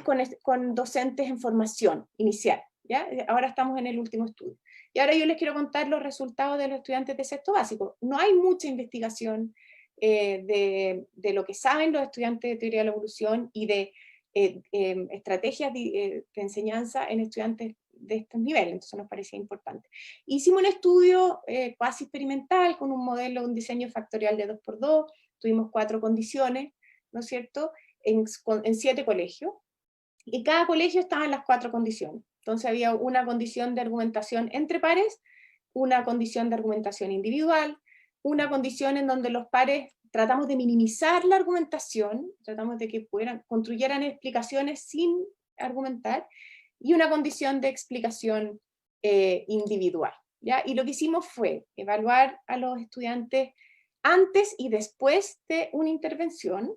D: con docentes en formación inicial, ¿ya? Ahora estamos en el último estudio. Y ahora yo les quiero contar los resultados de los estudiantes de sexto básico. No hay mucha investigación de lo que saben los estudiantes de teoría de la evolución y de estrategias de enseñanza en estudiantes de estos niveles, entonces nos parecía importante. Hicimos un estudio cuasi experimental con un modelo, un diseño factorial de 2x2, tuvimos 4 condiciones, ¿no es cierto?, en 7 colegios, y cada colegio estaba en las 4 condiciones. Entonces había una condición de argumentación entre pares, una condición de argumentación individual, una condición en donde los pares tratamos de minimizar la argumentación, tratamos de que construyeran explicaciones sin argumentar, y una condición de explicación individual, ¿ya? Y lo que hicimos fue evaluar a los estudiantes antes y después de una intervención,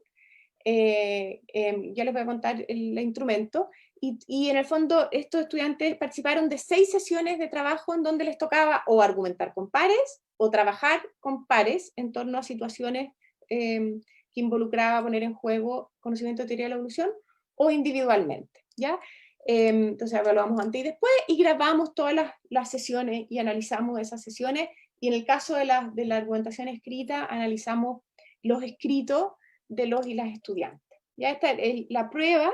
D: yo les voy a contar el instrumento, y en el fondo estos estudiantes participaron de 6 sesiones de trabajo en donde les tocaba o argumentar con pares, o trabajar con pares en torno a situaciones que involucraba poner en juego conocimiento de teoría de la evolución, o individualmente, ¿ya? Entonces evaluamos antes y después, y grabamos todas las sesiones, y analizamos esas sesiones, y en el caso de la argumentación escrita, analizamos los escritos de los y las estudiantes. Ya está la prueba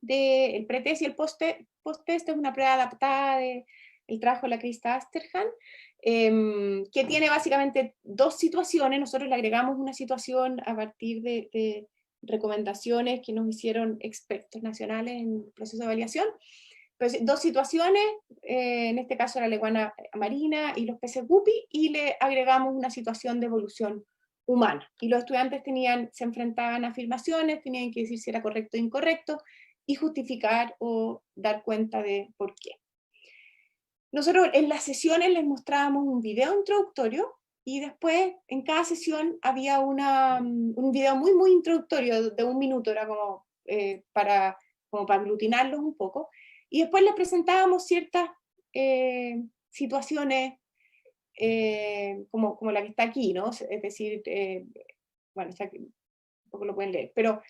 D: del pretest y el post-test es una prueba adaptada del trabajo de la Krista Asterhan, que tiene básicamente 2 situaciones. Nosotros le agregamos una situación a partir de recomendaciones que nos hicieron expertos nacionales en el proceso de evaluación. Pues 2 situaciones, en este caso la leguana marina y los peces guppy, y le agregamos una situación de evolución humana. Y los estudiantes se enfrentaban a afirmaciones, tenían que decir si era correcto o incorrecto, y justificar o dar cuenta de por qué. Nosotros en las sesiones les mostrábamos un video introductorio, y después en cada sesión había un video muy, muy introductorio de 1 minuto, era como para aglutinarlos un poco, y después les presentábamos ciertas situaciones como la que está aquí, ¿no? Es decir, bueno, un poco lo pueden leer, pero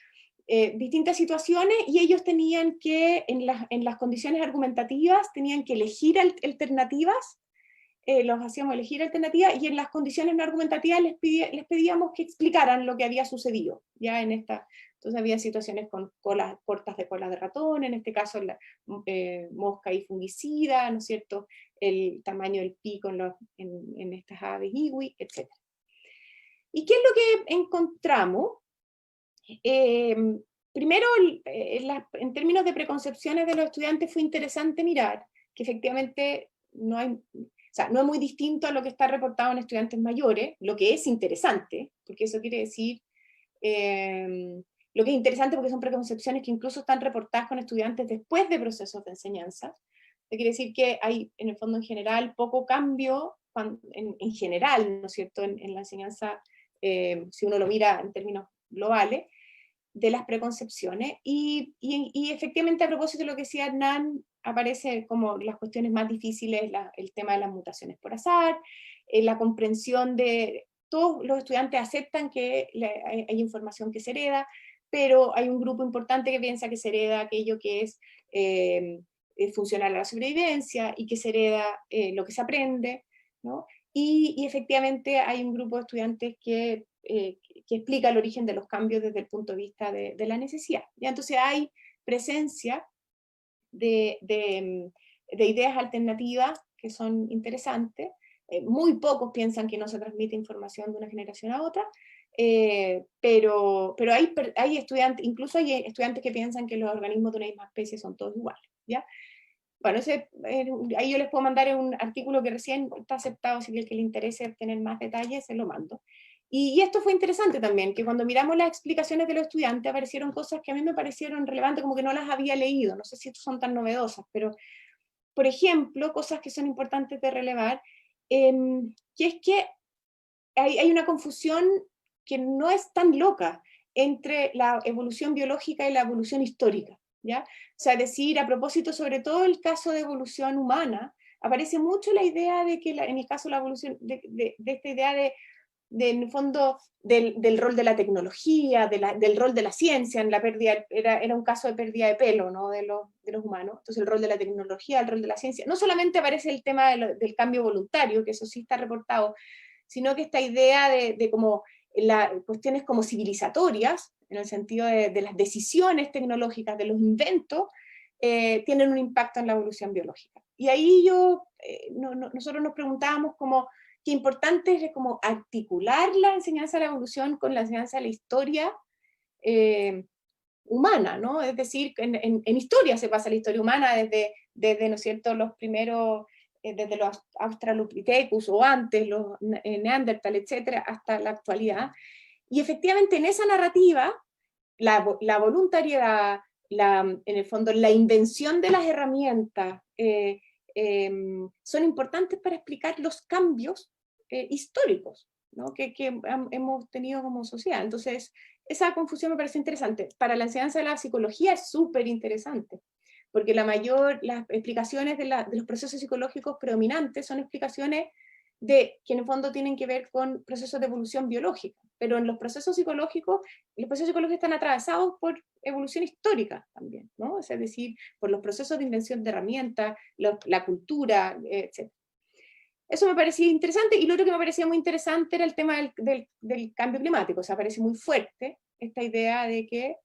D: distintas situaciones, y ellos tenían que, en las condiciones argumentativas, tenían que elegir alternativas, los hacíamos elegir alternativas, y en las condiciones no argumentativas les pedíamos que explicaran lo que había sucedido, ya en esta. Entonces había situaciones con cortas de cola de ratón, en este caso mosca y fungicida, ¿no es cierto?, el tamaño del pico en estas aves iwi, etc. ¿Y qué es lo que encontramos? Primero, en términos de preconcepciones de los estudiantes, fue interesante mirar que efectivamente no es muy distinto a lo que está reportado en estudiantes mayores, lo que es interesante, porque eso quiere decir, lo que es interesante porque son preconcepciones que incluso están reportadas con estudiantes después de procesos de enseñanza. Eso quiere decir que hay, en el fondo en general, poco cambio, en general, ¿no es cierto?, en la enseñanza, si uno lo mira en términos globales, de las preconcepciones, y efectivamente, a propósito de lo que decía Hernán, aparece como las cuestiones más difíciles, el tema de las mutaciones por azar, la comprensión de, todos los estudiantes aceptan que hay información que se hereda, pero hay un grupo importante que piensa que se hereda aquello que es funcional a la sobrevivencia, y que se hereda lo que se aprende, ¿no? Y efectivamente hay un grupo de estudiantes que explica el origen de los cambios desde el punto de vista de la necesidad. ¿Ya? Entonces hay presencia de ideas alternativas que son interesantes. Muy pocos piensan que no se transmite información de una generación a otra, pero hay estudiantes, incluso hay estudiantes que piensan que los organismos de una misma especie son todos iguales, ¿ya? Bueno, ahí yo les puedo mandar un artículo que recién está aceptado, si el que le interese tener más detalles, se lo mando. Y esto fue interesante también, que cuando miramos las explicaciones de los estudiantes aparecieron cosas que a mí me parecieron relevantes, como que no las había leído, no sé si son tan novedosas, pero, por ejemplo, cosas que son importantes de relevar, que es que hay una confusión que no es tan loca entre la evolución biológica y la evolución histórica, ¿ya? O sea, decir, a propósito, sobre todo el caso de evolución humana, aparece mucho la idea de que en el caso de la evolución, de esta idea en el fondo, del rol de la tecnología, del rol de la ciencia, en la pérdida, era un caso de pérdida de pelo, ¿no?, de los humanos. Entonces el rol de la tecnología, el rol de la ciencia, no solamente aparece el tema del cambio voluntario, que eso sí está reportado, sino que esta idea de como cuestiones como civilizatorias, en el sentido de las decisiones tecnológicas, de los inventos, tienen un impacto en la evolución biológica. Y ahí nosotros nos preguntábamos como qué importante es como articular la enseñanza de la evolución con la enseñanza de la historia humana, ¿no? Es decir, en historia se pasa la historia humana desde ¿no es cierto?, los primeros, desde los Australopithecus o antes, los Neandertal, etcétera, hasta la actualidad. Y efectivamente en esa narrativa, la voluntariedad, en el fondo la invención de las herramientas, son importantes para explicar los cambios históricos, ¿no?, que hemos tenido como sociedad. Entonces, esa confusión me pareció interesante. Para la enseñanza de la psicología es súper interesante, porque las explicaciones de los procesos psicológicos predominantes son explicaciones que en el fondo tienen que ver con procesos de evolución biológica, pero en los procesos psicológicos están atravesados por evolución histórica también, ¿no? Es decir, por los procesos de invención de herramientas, la cultura, etc. Eso me parecía interesante, y lo otro que me parecía muy interesante era el tema del cambio climático. O sea, parece muy fuerte esta idea de que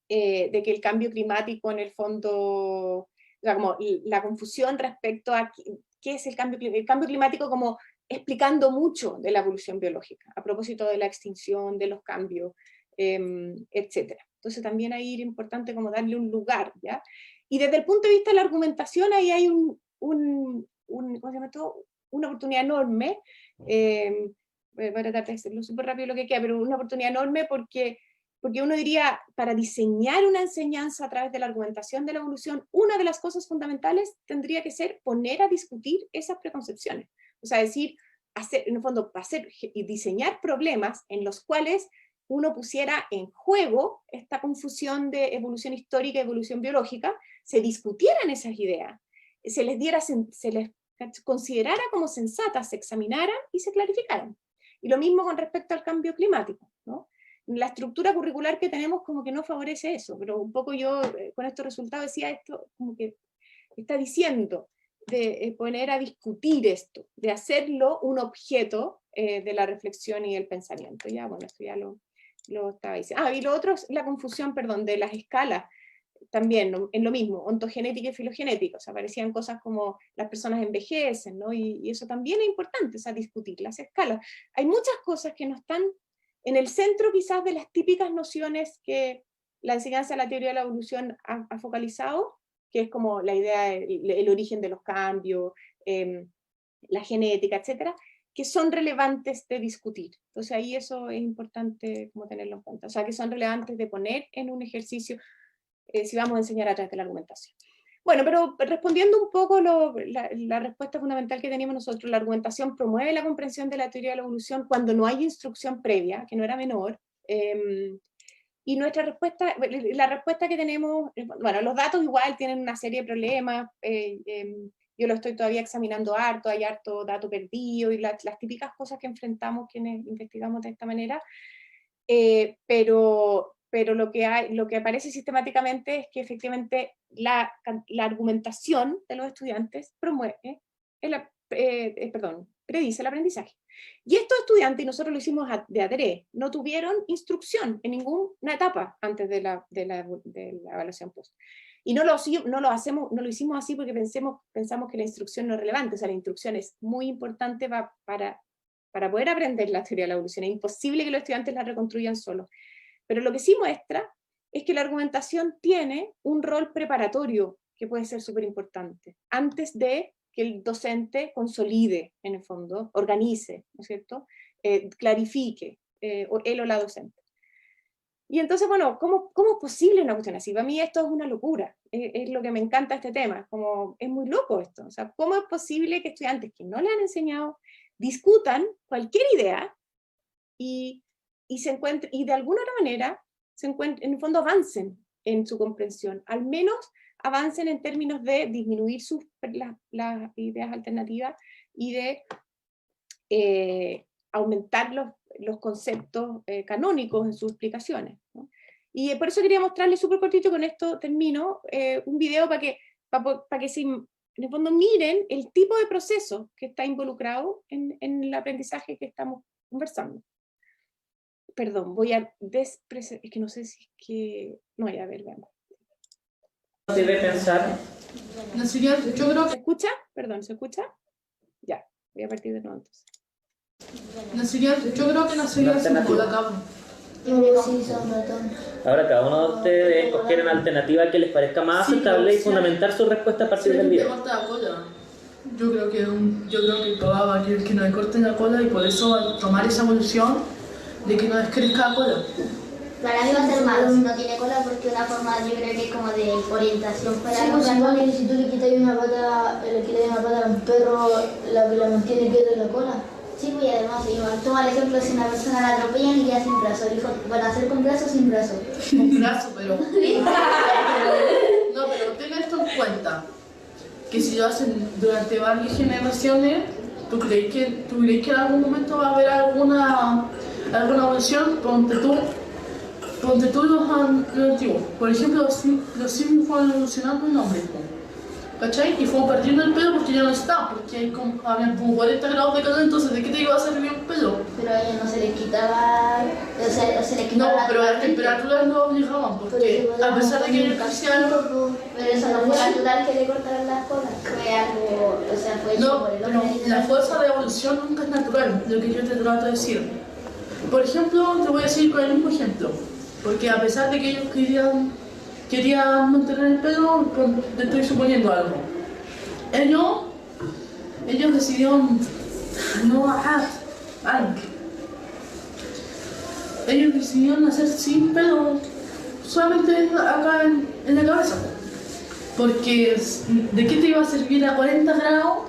D: el cambio climático en el fondo, o sea, como la confusión respecto a qué es el cambio climático, como explicando mucho de la evolución biológica, a propósito de la extinción, de los cambios, etc. Entonces también ahí era importante como darle un lugar, ¿ya? Y desde el punto de vista de la argumentación, ahí hay ¿cómo se llama esto? Una oportunidad enorme, voy a tratar de hacerlo súper rápido lo que queda, pero una oportunidad enorme porque uno diría, para diseñar una enseñanza a través de la argumentación de la evolución, una de las cosas fundamentales tendría que ser poner a discutir esas preconcepciones. O sea, decir, en el fondo, diseñar problemas en los cuales uno pusiera en juego esta confusión de evolución histórica y evolución biológica, se discutieran esas ideas, se les considerara como sensatas, se examinaran y se clarificaran. Y lo mismo con respecto al cambio climático, ¿no? La estructura curricular que tenemos como que no favorece eso, pero un poco yo con estos resultados decía esto, como que está diciendo de poner a discutir esto, de hacerlo un objeto de la reflexión y el pensamiento. Ya, bueno, esto ya lo estaba diciendo. Y lo otro es la confusión, perdón, de las escalas, también en lo mismo, ontogenética y filogenética. O sea, aparecían cosas como las personas envejecen, ¿no? Y eso también es importante, o sea, discutir las escalas. Hay muchas cosas que no están en el centro quizás de las típicas nociones que la enseñanza de la teoría de la evolución ha focalizado, que es como la idea, el origen de los cambios, la genética, etcétera, que son relevantes de discutir. Entonces ahí eso es importante como tenerlo en cuenta. O sea, que son relevantes de poner en un ejercicio si vamos a enseñar a través de la argumentación. Bueno, pero respondiendo un poco la respuesta fundamental que teníamos nosotros, la argumentación promueve la comprensión de la teoría de la evolución cuando no hay instrucción previa, que no era menor, y nuestra respuesta, la respuesta que tenemos, bueno, los datos igual tienen una serie de problemas, yo lo estoy todavía examinando harto, hay harto dato perdido, y las típicas cosas que enfrentamos quienes investigamos de esta manera, pero lo que aparece sistemáticamente es que efectivamente la argumentación de los estudiantes predice el aprendizaje. Y estos estudiantes, y nosotros lo hicimos de adrede, no tuvieron instrucción en ninguna etapa antes de la evaluación post. Y no lo hicimos así porque pensamos que la instrucción no es relevante. O sea, la instrucción es muy importante para poder aprender la teoría de la evolución. Es imposible que los estudiantes la reconstruyan solos. Pero lo que sí muestra es que la argumentación tiene un rol preparatorio que puede ser súper importante, antes de que el docente consolide, en el fondo, organice, ¿no es cierto?, clarifique, él o la docente. Y entonces, bueno, ¿cómo es posible una cuestión así? Para mí esto es una locura, es lo que me encanta este tema, es muy loco esto. O sea, ¿cómo es posible que estudiantes que no le han enseñado discutan cualquier idea y de alguna otra manera, en el fondo avancen en su comprensión, al menos avancen en términos de disminuir las ideas alternativas y de aumentar los conceptos canónicos en sus explicaciones, ¿no? Y por eso quería mostrarles súper cortito, con esto termino, un video para que en el fondo miren el tipo de proceso que está involucrado en el aprendizaje que estamos conversando. Perdón, voy a es que no sé si es que... No, a ver, veamos.
E: Debe pensar.
F: No, señor, yo creo que...
D: ¿Se escucha? Perdón, ¿se escucha? Ya, voy a partir de nuevo entonces.
F: No, señor, yo creo que no sería así como la cama.
E: Ahora cada uno de ustedes escoger una alternativa que les parezca más aceptable y fundamentar su respuesta a partir del video.
F: Yo creo que el papá va a querer que nos corten la cola, y por eso va a tomar esa evolución de que nos crezca la cola.
G: Para mí va a ser malo si no tiene cola, porque una forma, yo creo que es como de orientación para los ratones.
H: Si tú le quitas una pata a un perro, la que la mantiene pierde la cola.
G: Sí, pues y además, toma el ejemplo, si una persona la atropellan y queda sin brazo, el hijo van a hacer con brazo o sin brazo.
F: Un brazo, pero... No, pero ten esto en cuenta, que si lo hacen durante varias generaciones, ¿tú crees que en algún momento va a haber alguna evolución? Ponte tú los antiguos. Por ejemplo, los simios fueron evolucionando en hombres, ¿cachai? Y fueron perdiendo el pelo porque ya no está, porque habían como 40 grados de calor, entonces ¿de qué te iba a servir un pelo?
G: Pero a ellos no se les quitaba, o sea, se les quitaba.
F: No, pero las temperaturas no obligaban, porque a pesar de que ellos crecían...
G: Pero eso no fue natural que le cortaran las colas, fue algo, o sea, fue hecho
F: No,
G: por el
F: pero
G: hombre.
F: la fuerza de evolución nunca es natural, lo que yo te trato de decir. Por ejemplo, te voy a seguir con el mismo ejemplo, porque a pesar de que ellos querían mantener el pelo, te estoy suponiendo algo. Ellos decidieron ellos decidieron hacer sin pelo solamente acá en la cabeza. Porque ¿de qué te iba a servir a 40 grados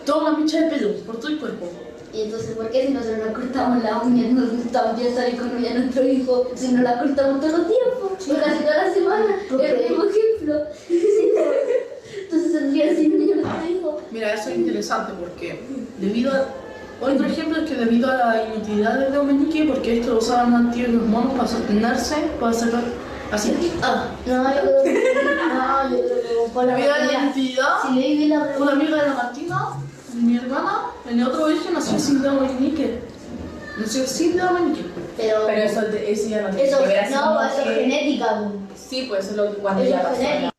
F: toda una pincha de pelo por todo el cuerpo?
G: Y entonces, ¿por qué si nosotros nos cortamos las uñas, nos gustamos ya salir con uñas a nuestro hijo, si nos las cortamos todos los tiempos, o casi toda la semana? Es el mismo ejemplo. Entonces saldría sin uñas a nuestro hijo.
F: Mira, eso es interesante porque otro ejemplo es que debido a la inutilidad del dedo meñique, porque esto lo usaban antiguos los monos para sostenerse, para sacar así.
G: No, yo creo que con la
F: Debido a la inutilidad,
G: si leí bien la
F: una amiga de la Martina, mi hermana, en el otro origen nació sin dedo meñique. Nació sin dedo meñique.
G: Pero
H: eso ya no tiene
G: eso,
H: que ver, así
G: no,
H: como
G: eso es
H: que-
G: genética.
H: Sí, pues eso es lo que cuando
G: Eso
H: ya
G: es
H: pasó.
G: genética.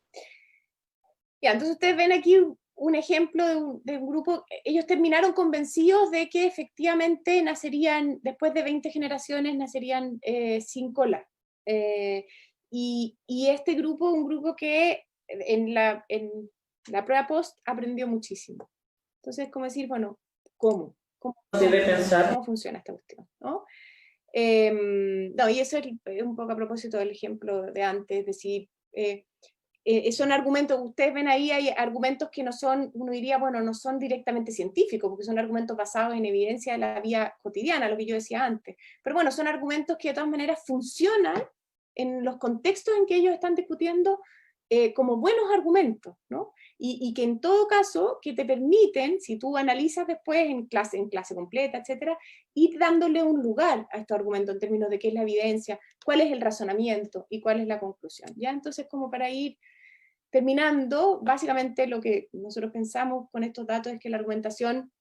D: Ya, entonces ustedes ven aquí un ejemplo de un grupo. Ellos terminaron convencidos de que efectivamente nacerían, después de 20 generaciones, nacerían sin cola. Y este grupo, un grupo que en la prueba post aprendió muchísimo. Entonces, como decir, bueno, ¿cómo
E: Debe pensar.
D: ¿Cómo funciona esta cuestión? ¿No? No, y eso es un poco a propósito del ejemplo de antes, es decir, son argumentos, ustedes ven ahí, hay argumentos que no son, uno diría, bueno, no son directamente científicos, porque son argumentos basados en evidencia de la vida cotidiana, lo que yo decía antes, pero bueno, son argumentos que de todas maneras funcionan en los contextos en que ellos están discutiendo como buenos argumentos, ¿no? Y que en todo caso, que te permiten, si tú analizas después en clase completa, etcétera, ir dándole un lugar a estos argumentos en términos de qué es la evidencia, cuál es el razonamiento y cuál es la conclusión, ¿ya? Entonces, como para ir terminando, básicamente lo que nosotros pensamos con estos datos es que la argumentación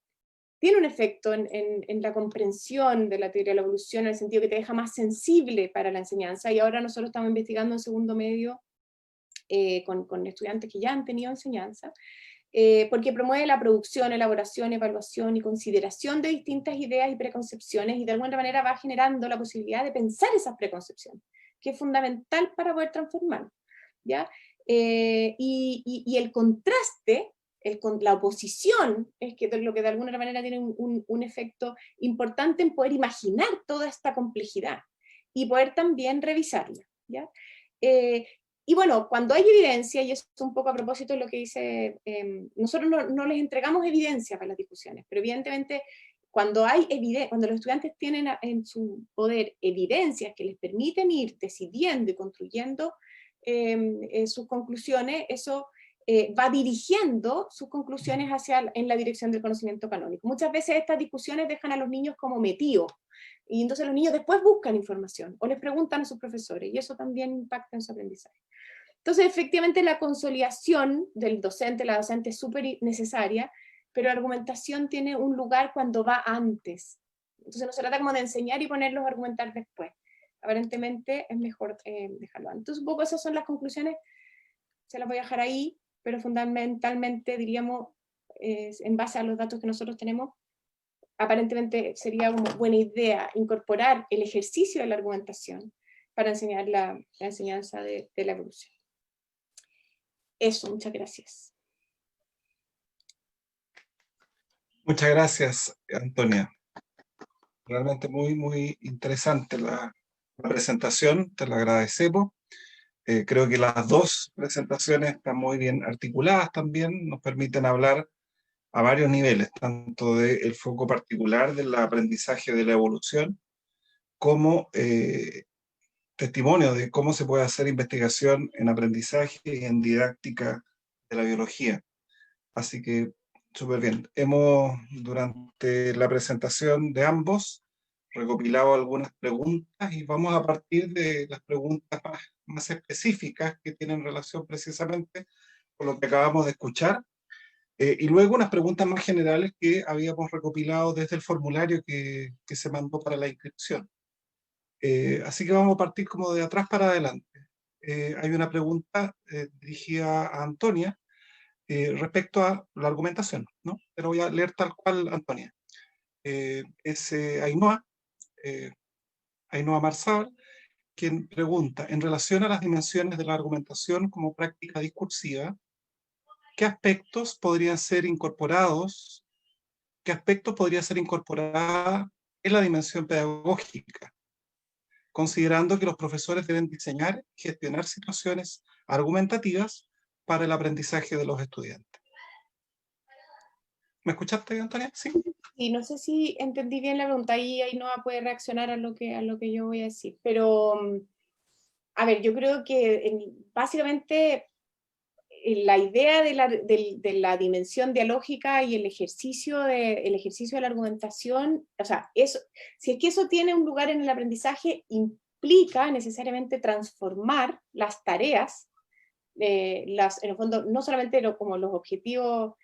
D: tiene un efecto en la comprensión de la teoría de la evolución, en el sentido que te deja más sensible para la enseñanza, y ahora nosotros estamos investigando en segundo medio con estudiantes que ya han tenido enseñanza, porque promueve la producción, elaboración, evaluación y consideración de distintas ideas y preconcepciones, y de alguna manera va generando la posibilidad de pensar esas preconcepciones, que es fundamental para poder transformar, ¿ya? Y el contraste, la oposición, es que lo que de alguna manera tiene un efecto importante en poder imaginar toda esta complejidad y poder también revisarla, ¿ya? Y bueno, cuando hay evidencia, y eso es un poco a propósito de lo que dice, nosotros no les entregamos evidencia para las discusiones, pero evidentemente cuando los estudiantes tienen en su poder evidencias que les permiten ir decidiendo y construyendo sus conclusiones, eso va dirigiendo sus conclusiones en la dirección del conocimiento canónico. Muchas veces estas discusiones dejan a los niños como metidos, y entonces los niños después buscan información, o les preguntan a sus profesores, y eso también impacta en su aprendizaje. Entonces, efectivamente, la consolidación del docente, la docente es súper necesaria, pero la argumentación tiene un lugar cuando va antes. Entonces no se trata como de enseñar y ponerlos a argumentar después. Aparentemente es mejor dejarlo antes. Entonces un poco esas son las conclusiones, se las voy a dejar ahí, pero fundamentalmente diríamos, en base a los datos que nosotros tenemos, aparentemente sería una buena idea incorporar el ejercicio de la argumentación para enseñar la enseñanza de la evolución. Eso, muchas gracias.
A: Muchas gracias, Antonia. Realmente muy, muy interesante la presentación, te la agradecemos. Creo que las dos presentaciones están muy bien articuladas también, nos permiten hablar a varios niveles, tanto del foco particular del aprendizaje de la evolución, como testimonio de cómo se puede hacer investigación en aprendizaje y en didáctica de la biología. Así que, súper bien. Hemos, durante la presentación de ambos, recopilado algunas preguntas y vamos a partir de las preguntas más específicas que tienen relación precisamente con lo que acabamos de escuchar. Y luego unas preguntas más generales que habíamos recopilado desde el formulario que se mandó para la inscripción. Así que vamos a partir como de atrás para adelante. Hay una pregunta dirigida a Antonia respecto a la argumentación, ¿no? Pero voy a leer tal cual, Antonia. Es Ainhoa Marzal, quien pregunta, en relación a las dimensiones de la argumentación como práctica discursiva, ¿qué aspectos podrían ser incorporados? ¿Qué aspectos podría ser incorporada en la dimensión pedagógica? Considerando que los profesores deben diseñar y gestionar situaciones argumentativas para el aprendizaje de los estudiantes. ¿Me escuchaste, Antonia? Sí.
D: Y no sé si entendí bien la pregunta, ahí Ainhoa puede reaccionar a lo que yo voy a decir, pero a ver, yo creo que básicamente la idea de la dimensión dialógica y el ejercicio de la argumentación, o sea, si es que eso tiene un lugar en el aprendizaje, implica necesariamente transformar las tareas, en el fondo, no solamente como los objetivos,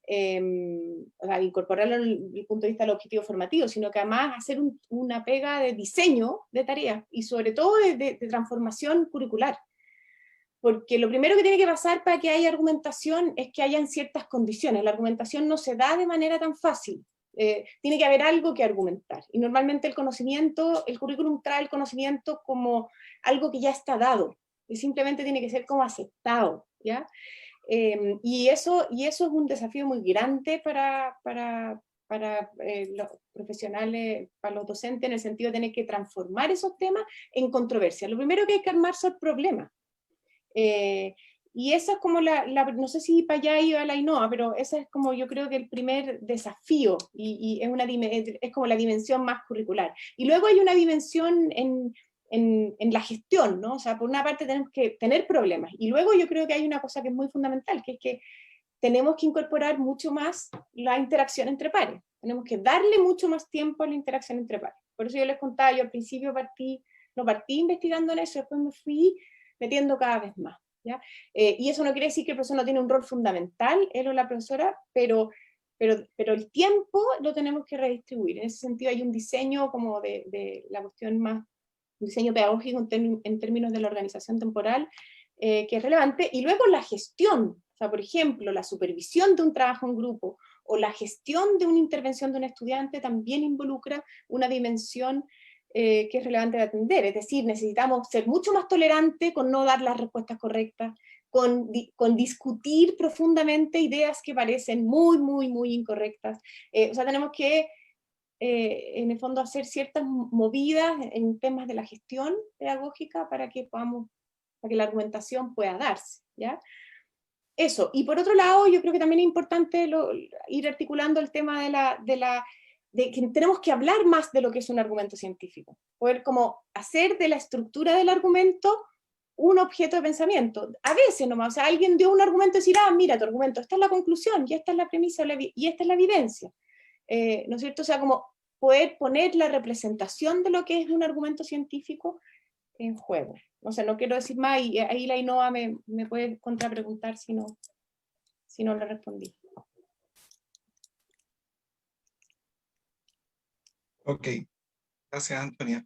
D: o sea, incorporarlo desde el punto de vista del objetivo formativo, sino que además hacer una pega de diseño de tareas, y sobre todo de transformación curricular. Porque lo primero que tiene que pasar para que haya argumentación es que hayan ciertas condiciones. La argumentación no se da de manera tan fácil. Tiene que haber algo que argumentar. Y normalmente el currículum trae el conocimiento como algo que ya está dado. Y simplemente tiene que ser como aceptado, ¿ya? Y eso es un desafío muy grande para los profesionales, para los docentes, en el sentido de tener que transformar esos temas en controversia. Lo primero que hay que armar son problemas. Y esa es como no sé si para allá iba la Ainhoa, pero esa es como yo creo que el primer desafío, y es como la dimensión más curricular. Y luego hay una dimensión en la gestión, ¿no? O sea, por una parte tenemos que tener problemas, y luego yo creo que hay una cosa que es muy fundamental, que es que tenemos que incorporar mucho más la interacción entre pares. Tenemos que darle mucho más tiempo a la interacción entre pares. Por eso yo les contaba, yo al principio no partí investigando en eso, después me fui metiendo cada vez más, ¿ya? Y eso no quiere decir que el profesor no tiene un rol fundamental, él o la profesora, pero el tiempo lo tenemos que redistribuir. En ese sentido hay un diseño como de la cuestión más, un diseño pedagógico en términos de la organización temporal, que es relevante. Y luego la gestión, o sea, por ejemplo, la supervisión de un trabajo en grupo, o la gestión de una intervención de un estudiante también involucra una dimensión que es relevante de atender. Es decir, necesitamos ser mucho más tolerantes con no dar las respuestas correctas, con discutir profundamente ideas que parecen muy, muy, muy incorrectas. O sea, tenemos que, en el fondo, hacer ciertas movidas en temas de la gestión pedagógica para que la argumentación pueda darse, ¿ya? Eso. Y por otro lado, yo creo que también es importante ir articulando el tema de que tenemos que hablar más de lo que es un argumento científico. Poder como hacer de la estructura del argumento un objeto de pensamiento. A veces nomás, o sea, alguien dio un argumento y decir, mira tu argumento, esta es la conclusión, y esta es la premisa, y esta es la evidencia. ¿No es cierto? O sea, como poder poner la representación de lo que es un argumento científico en juego. O sea, no quiero decir más, y ahí la Ainhoa me puede contrapreguntar si no le respondí.
A: Ok, gracias, Antonia.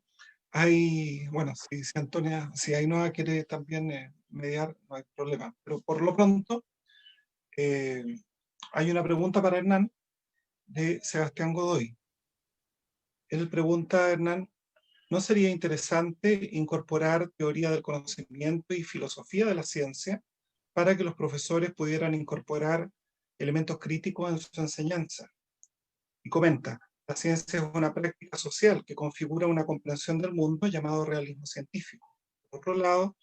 A: Bueno, si Ainhoa quiere también mediar, no hay problema. Pero por lo pronto, hay una pregunta para Hernán de Sebastián Godoy. Él pregunta, Hernán, ¿no sería interesante incorporar teoría del conocimiento y filosofía de la ciencia para que los profesores pudieran incorporar elementos críticos en su enseñanza? Y comenta, la ciencia es una práctica social que configura una comprensión del mundo llamado realismo científico. Por otro lado,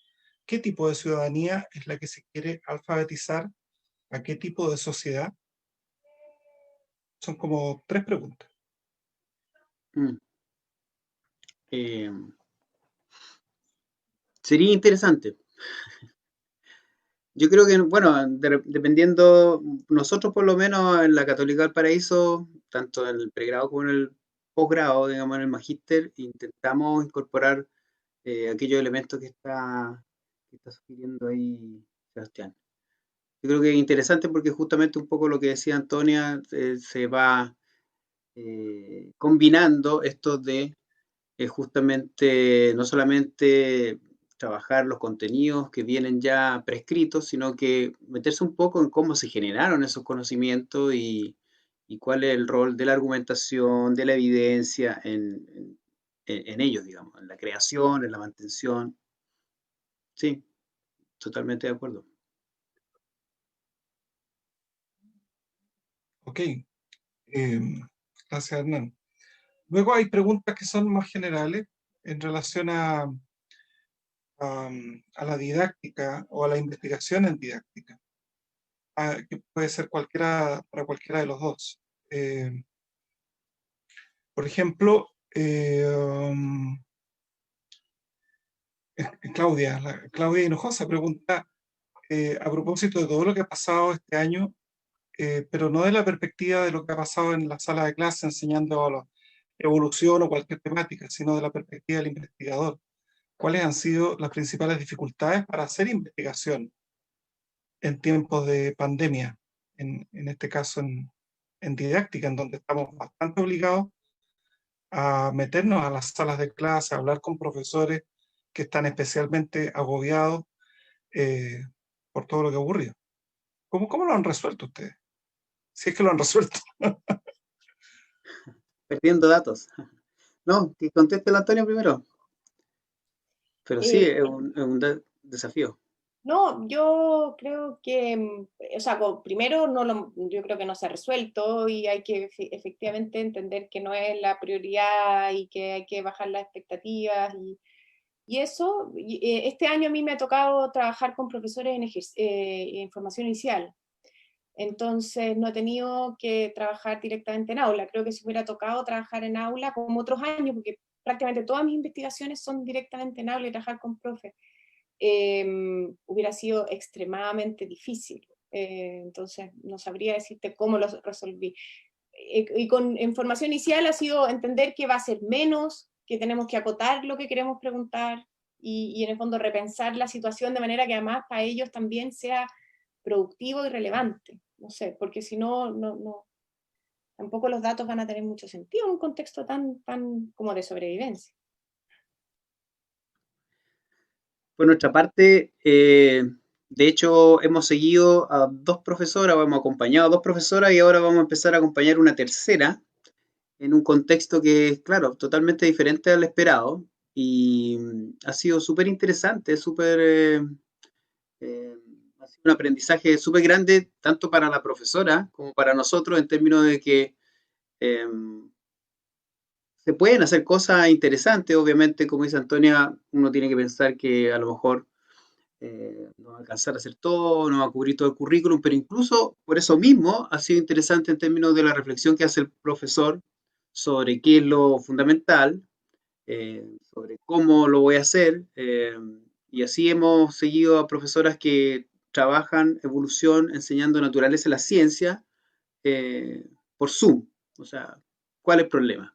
A: ¿qué tipo de ciudadanía es la que se quiere alfabetizar? ¿A qué tipo de sociedad? Son como 3 preguntas.
B: Mm. Sería interesante. Yo creo que, bueno, dependiendo, nosotros por lo menos en la Católica del Paraíso, tanto en el pregrado como en el posgrado, digamos en el magíster, intentamos incorporar aquellos elementos que está sugiriendo ahí Sebastián. Yo creo que es interesante porque justamente un poco lo que decía Antonia, se va combinando esto de justamente no solamente trabajar los contenidos que vienen ya prescritos, sino que meterse un poco en cómo se generaron esos conocimientos y cuál es el rol de la argumentación, de la evidencia en ellos, digamos, en la creación, en la mantención. Sí, totalmente de acuerdo.
A: Ok, gracias Hernán. Luego hay preguntas que son más generales en relación a la didáctica o a la investigación en didáctica, que puede ser para cualquiera de los dos. Por ejemplo, Claudia Hinojosa pregunta a propósito de todo lo que ha pasado este año, pero no de la perspectiva de lo que ha pasado en la sala de clase enseñando a la evolución o cualquier temática, sino de la perspectiva del investigador. ¿Cuáles han sido las principales dificultades para hacer investigación en tiempos de pandemia? En este caso en didáctica, en donde estamos bastante obligados a meternos a las salas de clase, a hablar con profesores que están especialmente agobiados eh, por todo lo que ocurrió. ¿Cómo lo han resuelto ustedes? Si es que lo han resuelto.
B: Perdiendo datos. No, que conteste el Antonio primero. Pero sí,
D: Eh,
B: es un desafío.
D: No, yo creo que, o sea, primero yo creo que no se ha resuelto y hay que efectivamente entender que no es la prioridad y que hay que bajar las expectativas y eso. Este año a mí me ha tocado trabajar con profesores en formación inicial, entonces no he tenido que trabajar directamente en aula. Creo que si hubiera tocado trabajar en aula como otros años, porque prácticamente todas mis investigaciones son directamente en aula y trabajar con profes, hubiera sido extremadamente difícil. Entonces, no sabría decirte cómo lo resolví. En formación inicial ha sido entender que va a ser menos, que tenemos que acotar lo que queremos preguntar y en el fondo repensar la situación de manera que además para ellos también sea productivo y relevante. No sé, porque si no, tampoco los datos van a tener mucho sentido en un contexto tan como de sobrevivencia.
B: Por nuestra parte, de hecho, hemos seguido a 2 profesoras, o hemos acompañado a 2 profesoras y ahora vamos a empezar a acompañar una tercera en un contexto que es, claro, totalmente diferente al esperado y ha sido súper interesante, ha sido un aprendizaje súper grande tanto para la profesora como para nosotros en términos de que se pueden hacer cosas interesantes, obviamente, como dice Antonia, uno tiene que pensar que a lo mejor no va a alcanzar a hacer todo, no va a cubrir todo el currículum, pero incluso por eso mismo ha sido interesante en términos de la reflexión que hace el profesor sobre qué es lo fundamental, sobre cómo lo voy a hacer, y así hemos seguido a profesoras que trabajan evolución enseñando naturaleza en la ciencia por Zoom. O sea, ¿cuál es el problema?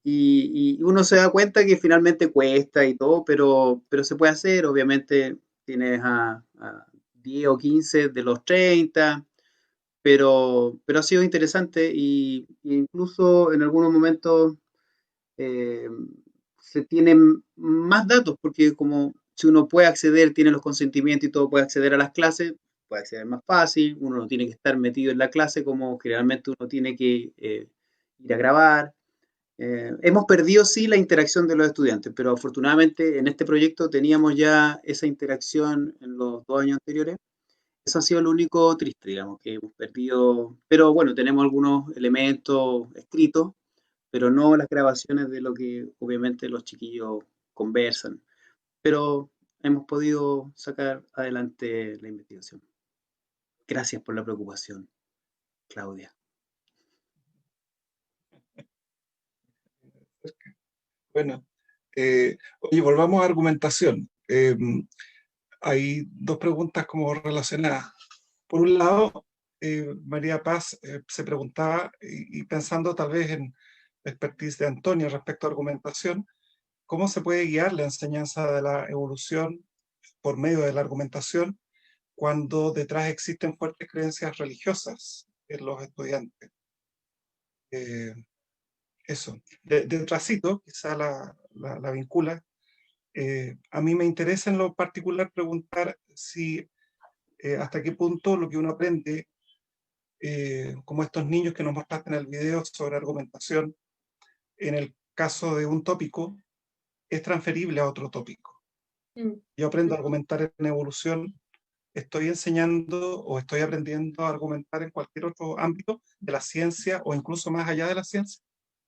B: Y uno se da cuenta que finalmente cuesta y todo, pero se puede hacer. Obviamente tienes a 10 o 15 de los 30, pero ha sido interesante y incluso en algunos momentos eh, se tienen más datos, porque como si uno puede acceder, tiene los consentimientos y todo, puede acceder a las clases, puede acceder más fácil, uno no tiene que estar metido en la clase como generalmente uno tiene que ir a grabar. Hemos perdido sí la interacción de los estudiantes, pero afortunadamente en este proyecto teníamos ya esa interacción en los 2 años anteriores. Eso ha sido lo único triste, digamos, que hemos perdido, pero bueno, tenemos algunos elementos escritos, pero no las grabaciones de lo que obviamente los chiquillos conversan, pero hemos podido sacar adelante la investigación. Gracias por la preocupación, Claudia.
A: Bueno, oye, volvamos a argumentación. Hay dos preguntas como relacionadas. Por un lado, María Paz se preguntaba, y pensando tal vez en la expertise de Antonio respecto a argumentación, ¿cómo se puede guiar la enseñanza de la evolución por medio de la argumentación cuando detrás existen fuertes creencias religiosas en los estudiantes? Eso. De trasito, quizá la vincula. A mí me interesa en lo particular preguntar si hasta qué punto lo que uno aprende, como estos niños que nos mostraste en el video sobre argumentación, en el caso de un tópico, es transferible a otro tópico. Yo aprendo a argumentar en evolución, estoy enseñando o estoy aprendiendo a argumentar en cualquier otro ámbito de la ciencia o incluso más allá de la ciencia.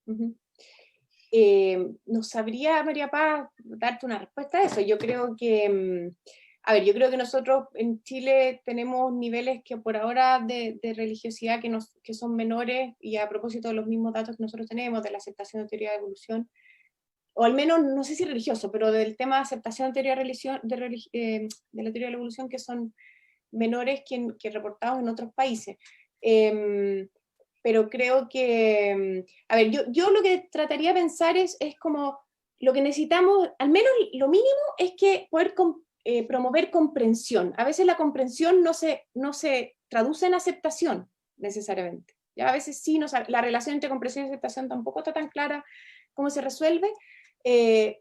D: No sabría, María Paz, darte una respuesta a eso. Yo creo que, yo creo que nosotros en Chile tenemos niveles que por ahora de religiosidad que son menores, y a propósito de los mismos datos que nosotros tenemos de la aceptación de teoría de evolución, o al menos, no sé si religioso, pero del tema de aceptación de teoría de la teoría de la evolución, que son menores que reportados en otros países. Pero creo que, yo lo que trataría de pensar es como lo que necesitamos, al menos lo mínimo, es que poder promover comprensión. A veces la comprensión no se traduce en aceptación necesariamente. Ya a veces sí, la relación entre comprensión y aceptación tampoco está tan clara cómo se resuelve,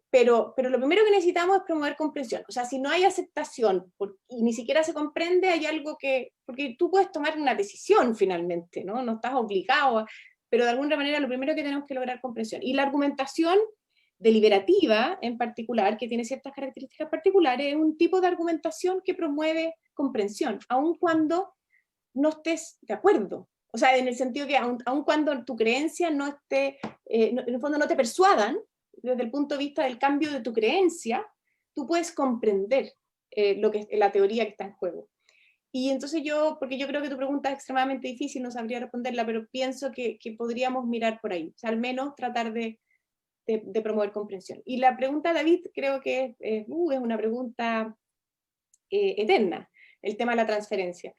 D: pero lo primero que necesitamos es promover comprensión. O sea, si no hay aceptación y ni siquiera se comprende, hay algo porque tú puedes tomar una decisión finalmente, ¿no? No estás obligado, pero de alguna manera lo primero que tenemos que lograr es comprensión. Y la argumentación deliberativa, en particular, que tiene ciertas características particulares, es un tipo de argumentación que promueve comprensión, aun cuando no estés de acuerdo. O sea, en el sentido que aun cuando tu creencia no esté, en el fondo no te persuadan, desde el punto de vista del cambio de tu creencia, tú puedes comprender lo que la teoría que está en juego. Y entonces porque yo creo que tu pregunta es extremadamente difícil, no sabría responderla, pero pienso que podríamos mirar por ahí, o sea, al menos tratar de promover comprensión. Y la pregunta, David, creo que es una pregunta eterna, el tema de la transferencia.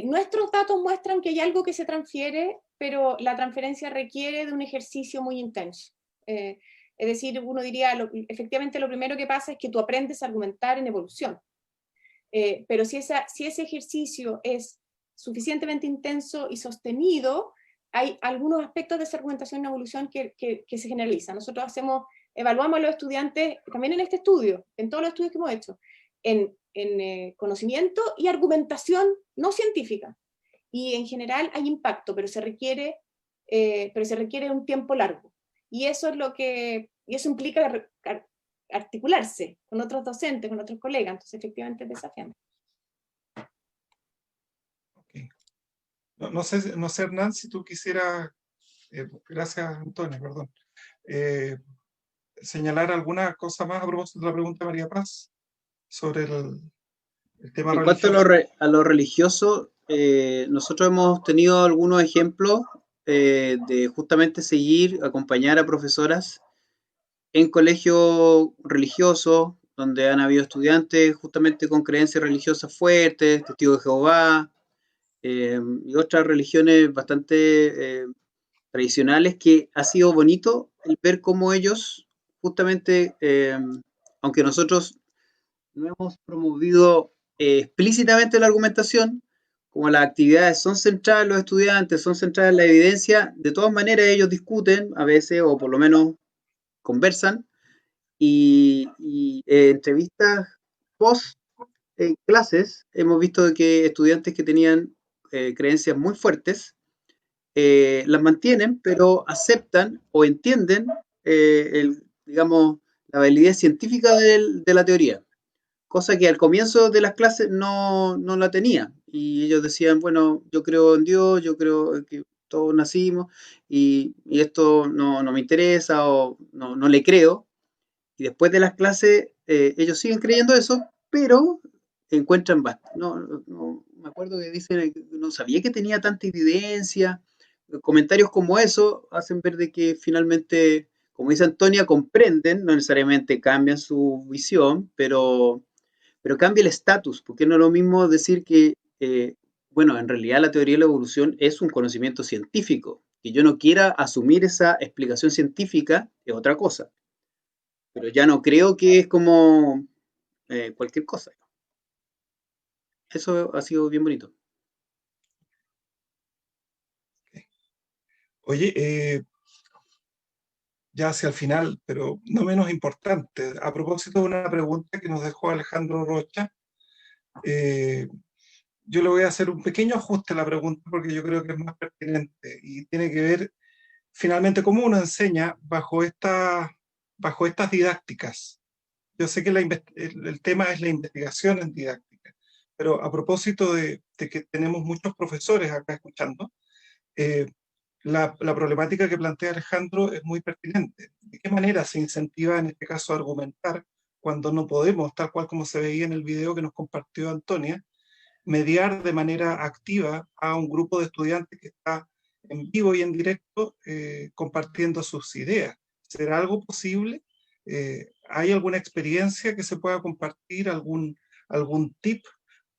D: Nuestros datos muestran que hay algo que se transfiere, pero la transferencia requiere de un ejercicio muy intenso. Es decir, uno diría, efectivamente lo primero que pasa es que tú aprendes a argumentar en evolución. Pero si ese ejercicio es suficientemente intenso y sostenido, hay algunos aspectos de esa argumentación en evolución que se generalizan. Nosotros evaluamos a los estudiantes, también en este estudio, en todos los estudios que hemos hecho, en conocimiento y argumentación no científica. Y en general hay impacto, pero se requiere un tiempo largo. Y eso implica articularse con otros docentes, con otros colegas. Entonces, efectivamente, es desafiante.
A: Okay. No sé, Hernán, si tú quisieras, gracias, Antonio, perdón, señalar alguna cosa más a propósito de la pregunta de María Paz sobre el tema
B: en
A: religioso.
B: cuanto a lo religioso, nosotros hemos tenido algunos ejemplos de justamente acompañar a profesoras en colegios religiosos, donde han habido estudiantes justamente con creencias religiosas fuertes, testigos de Jehová, y otras religiones bastante tradicionales, que ha sido bonito el ver cómo ellos justamente, aunque nosotros no hemos promovido explícitamente la argumentación, como las actividades son centradas en los estudiantes, son centradas en la evidencia, de todas maneras ellos discuten a veces, o por lo menos conversan, y entrevistas post clases hemos visto que estudiantes que tenían creencias muy fuertes las mantienen, pero aceptan o entienden digamos, la validez científica de la teoría, cosa que al comienzo de las clases no la tenía, y ellos decían, bueno, yo creo en Dios, yo creo que todos nacimos, y esto no me interesa, o no le creo, y después de las clases ellos siguen creyendo eso, pero encuentran no me acuerdo que dicen, no sabía que tenía tanta evidencia. Comentarios como eso hacen ver de que finalmente como dice Antonia, comprenden, no necesariamente cambian su visión, pero cambia el estatus, porque no es lo mismo decir que, bueno, en realidad la teoría de la evolución es un conocimiento científico. Que yo no quiera asumir esa explicación científica es otra cosa. Pero ya no creo que es como cualquier cosa. Eso ha sido bien bonito.
A: Oye, ya hacia el final, pero no menos importante, a propósito de una pregunta que nos dejó Alejandro Rocha, yo le voy a hacer un pequeño ajuste a la pregunta porque yo creo que es más pertinente y tiene que ver finalmente cómo uno enseña bajo estas didácticas. Yo sé que el tema es la investigación en didáctica, pero a propósito de que tenemos muchos profesores acá escuchando, la problemática que plantea Alejandro es muy pertinente. ¿De qué manera se incentiva en este caso a argumentar cuando no podemos, tal cual como se veía en el video que nos compartió Antonia, mediar de manera activa a un grupo de estudiantes que está en vivo y en directo compartiendo sus ideas? ¿Será algo posible? ¿Hay alguna experiencia que se pueda compartir, algún tip?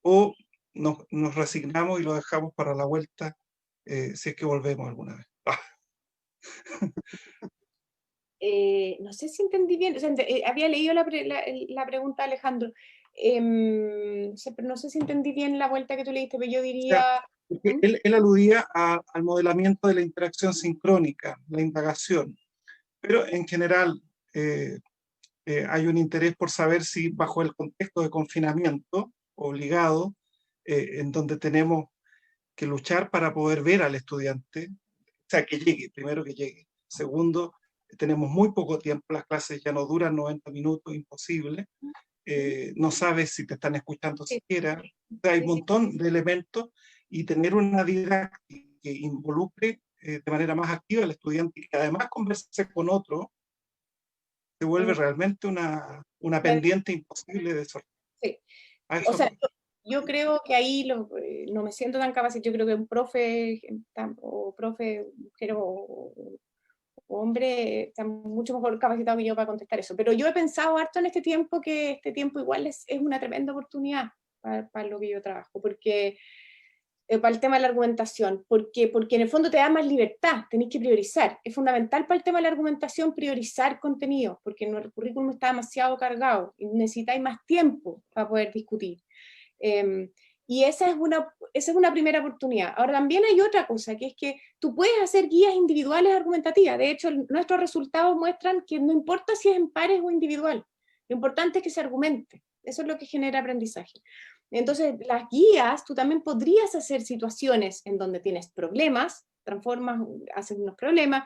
A: ¿O nos resignamos y lo dejamos para la vuelta si es que volvemos alguna vez?
D: No sé si entendí bien, o sea, había leído la pregunta de Alejandro, pero no sé si entendí bien la vuelta que tú le diste, pero yo diría...
A: Porque él aludía al modelamiento de la interacción sincrónica, la indagación, pero en general hay un interés por saber si bajo el contexto de confinamiento obligado, en donde tenemos que luchar para poder ver al estudiante, o sea, que llegue, primero que llegue. Segundo, tenemos muy poco tiempo, las clases ya no duran 90 minutos, imposible. No sabes si te están escuchando siquiera. O sea, hay un montón de elementos y tener una didáctica que involucre de manera más activa al estudiante y que además converse con otro, se vuelve realmente una pendiente imposible de sortear.
D: Sí. O sea, yo creo que ahí no me siento tan capaz, yo creo que un profe, mujer o hombre, está mucho mejor capacitado que yo para contestar eso. Pero yo he pensado harto en este tiempo que este tiempo igual es una tremenda oportunidad para lo que yo trabajo, porque para el tema de la argumentación, porque en el fondo te da más libertad, tenéis que priorizar. Es fundamental para el tema de la argumentación priorizar contenido, porque el currículum está demasiado cargado y necesitáis más tiempo para poder discutir. Y esa es una primera oportunidad. Ahora también hay otra cosa, que es que tú puedes hacer guías individuales argumentativas. De hecho, nuestros resultados muestran que no importa si es en pares o individual, lo importante es que se argumente. Eso es lo que genera aprendizaje. Entonces, las guías, tú también podrías hacer situaciones en donde tienes problemas, transformas, haces unos problemas,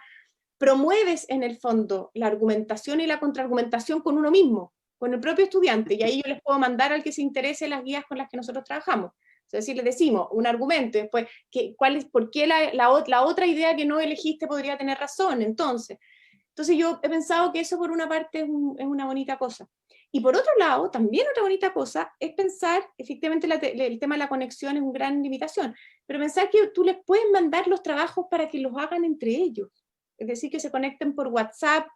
D: promueves en el fondo la argumentación y la contraargumentación con uno mismo, con el propio estudiante, y ahí yo les puedo mandar al que se interese las guías con las que nosotros trabajamos. Es decir, les decimos un argumento, después, ¿por qué la otra idea que no elegiste podría tener razón? Entonces yo he pensado que eso por una parte es una bonita cosa. Y por otro lado, también otra bonita cosa es pensar, efectivamente el tema de la conexión es una gran limitación, pero pensar que tú les puedes mandar los trabajos para que los hagan entre ellos. Es decir, que se conecten por WhatsApp,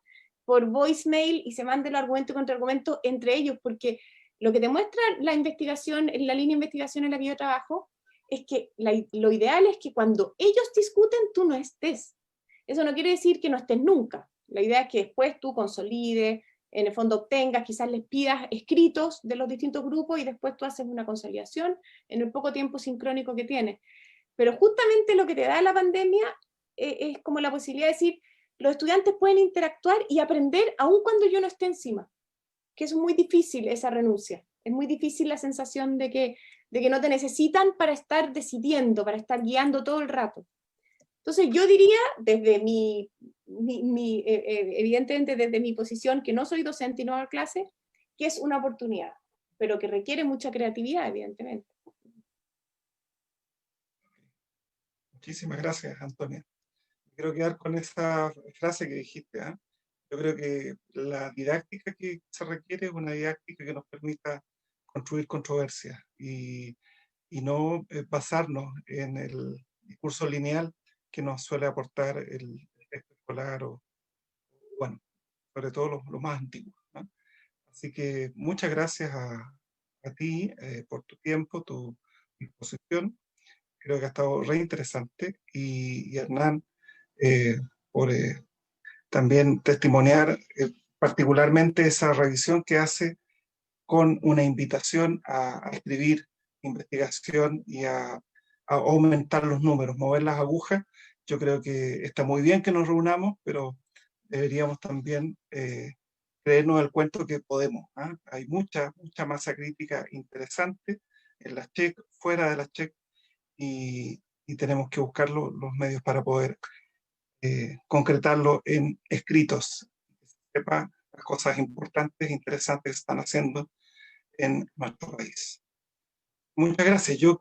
D: por voicemail y se manden los argumentos y contraargumentos entre ellos, porque lo que demuestra la investigación, en la línea de investigación en la que yo trabajo, es que lo ideal es que cuando ellos discuten, tú no estés. Eso no quiere decir que no estés nunca. La idea es que después tú consolides, en el fondo obtengas, quizás les pidas escritos de los distintos grupos y después tú haces una consolidación en el poco tiempo sincrónico que tienes. Pero justamente lo que te da la pandemia es como la posibilidad de decir, los estudiantes pueden interactuar y aprender aun cuando yo no esté encima, que es muy difícil esa renuncia, es muy difícil la sensación de que no te necesitan para estar decidiendo, para estar guiando todo el rato. Entonces yo diría, desde evidentemente desde mi posición, que no soy docente y no doy clase, que es una oportunidad, pero que requiere mucha creatividad, evidentemente.
A: Muchísimas gracias, Antonia. Quiero quedar con esa frase que dijiste. Yo creo que la didáctica que se requiere es una didáctica que nos permita construir controversias y no basarnos en el discurso lineal que nos suele aportar el texto escolar o, bueno, sobre todo los más antiguos, ¿no? Así que muchas gracias a ti por tu tiempo, tu disposición. Creo que ha estado re interesante. Y Hernán, por también testimoniar particularmente esa revisión que hace con una invitación a escribir investigación y a aumentar los números, mover las agujas. Yo creo que está muy bien que nos reunamos, pero deberíamos también creernos el cuento que podemos. Hay mucha masa crítica interesante en las CHEC, fuera de las CHEC, y tenemos que buscar los medios para poder concretarlo en escritos, que se sepa las cosas importantes e interesantes que se están haciendo en nuestro país. Muchas gracias. Yo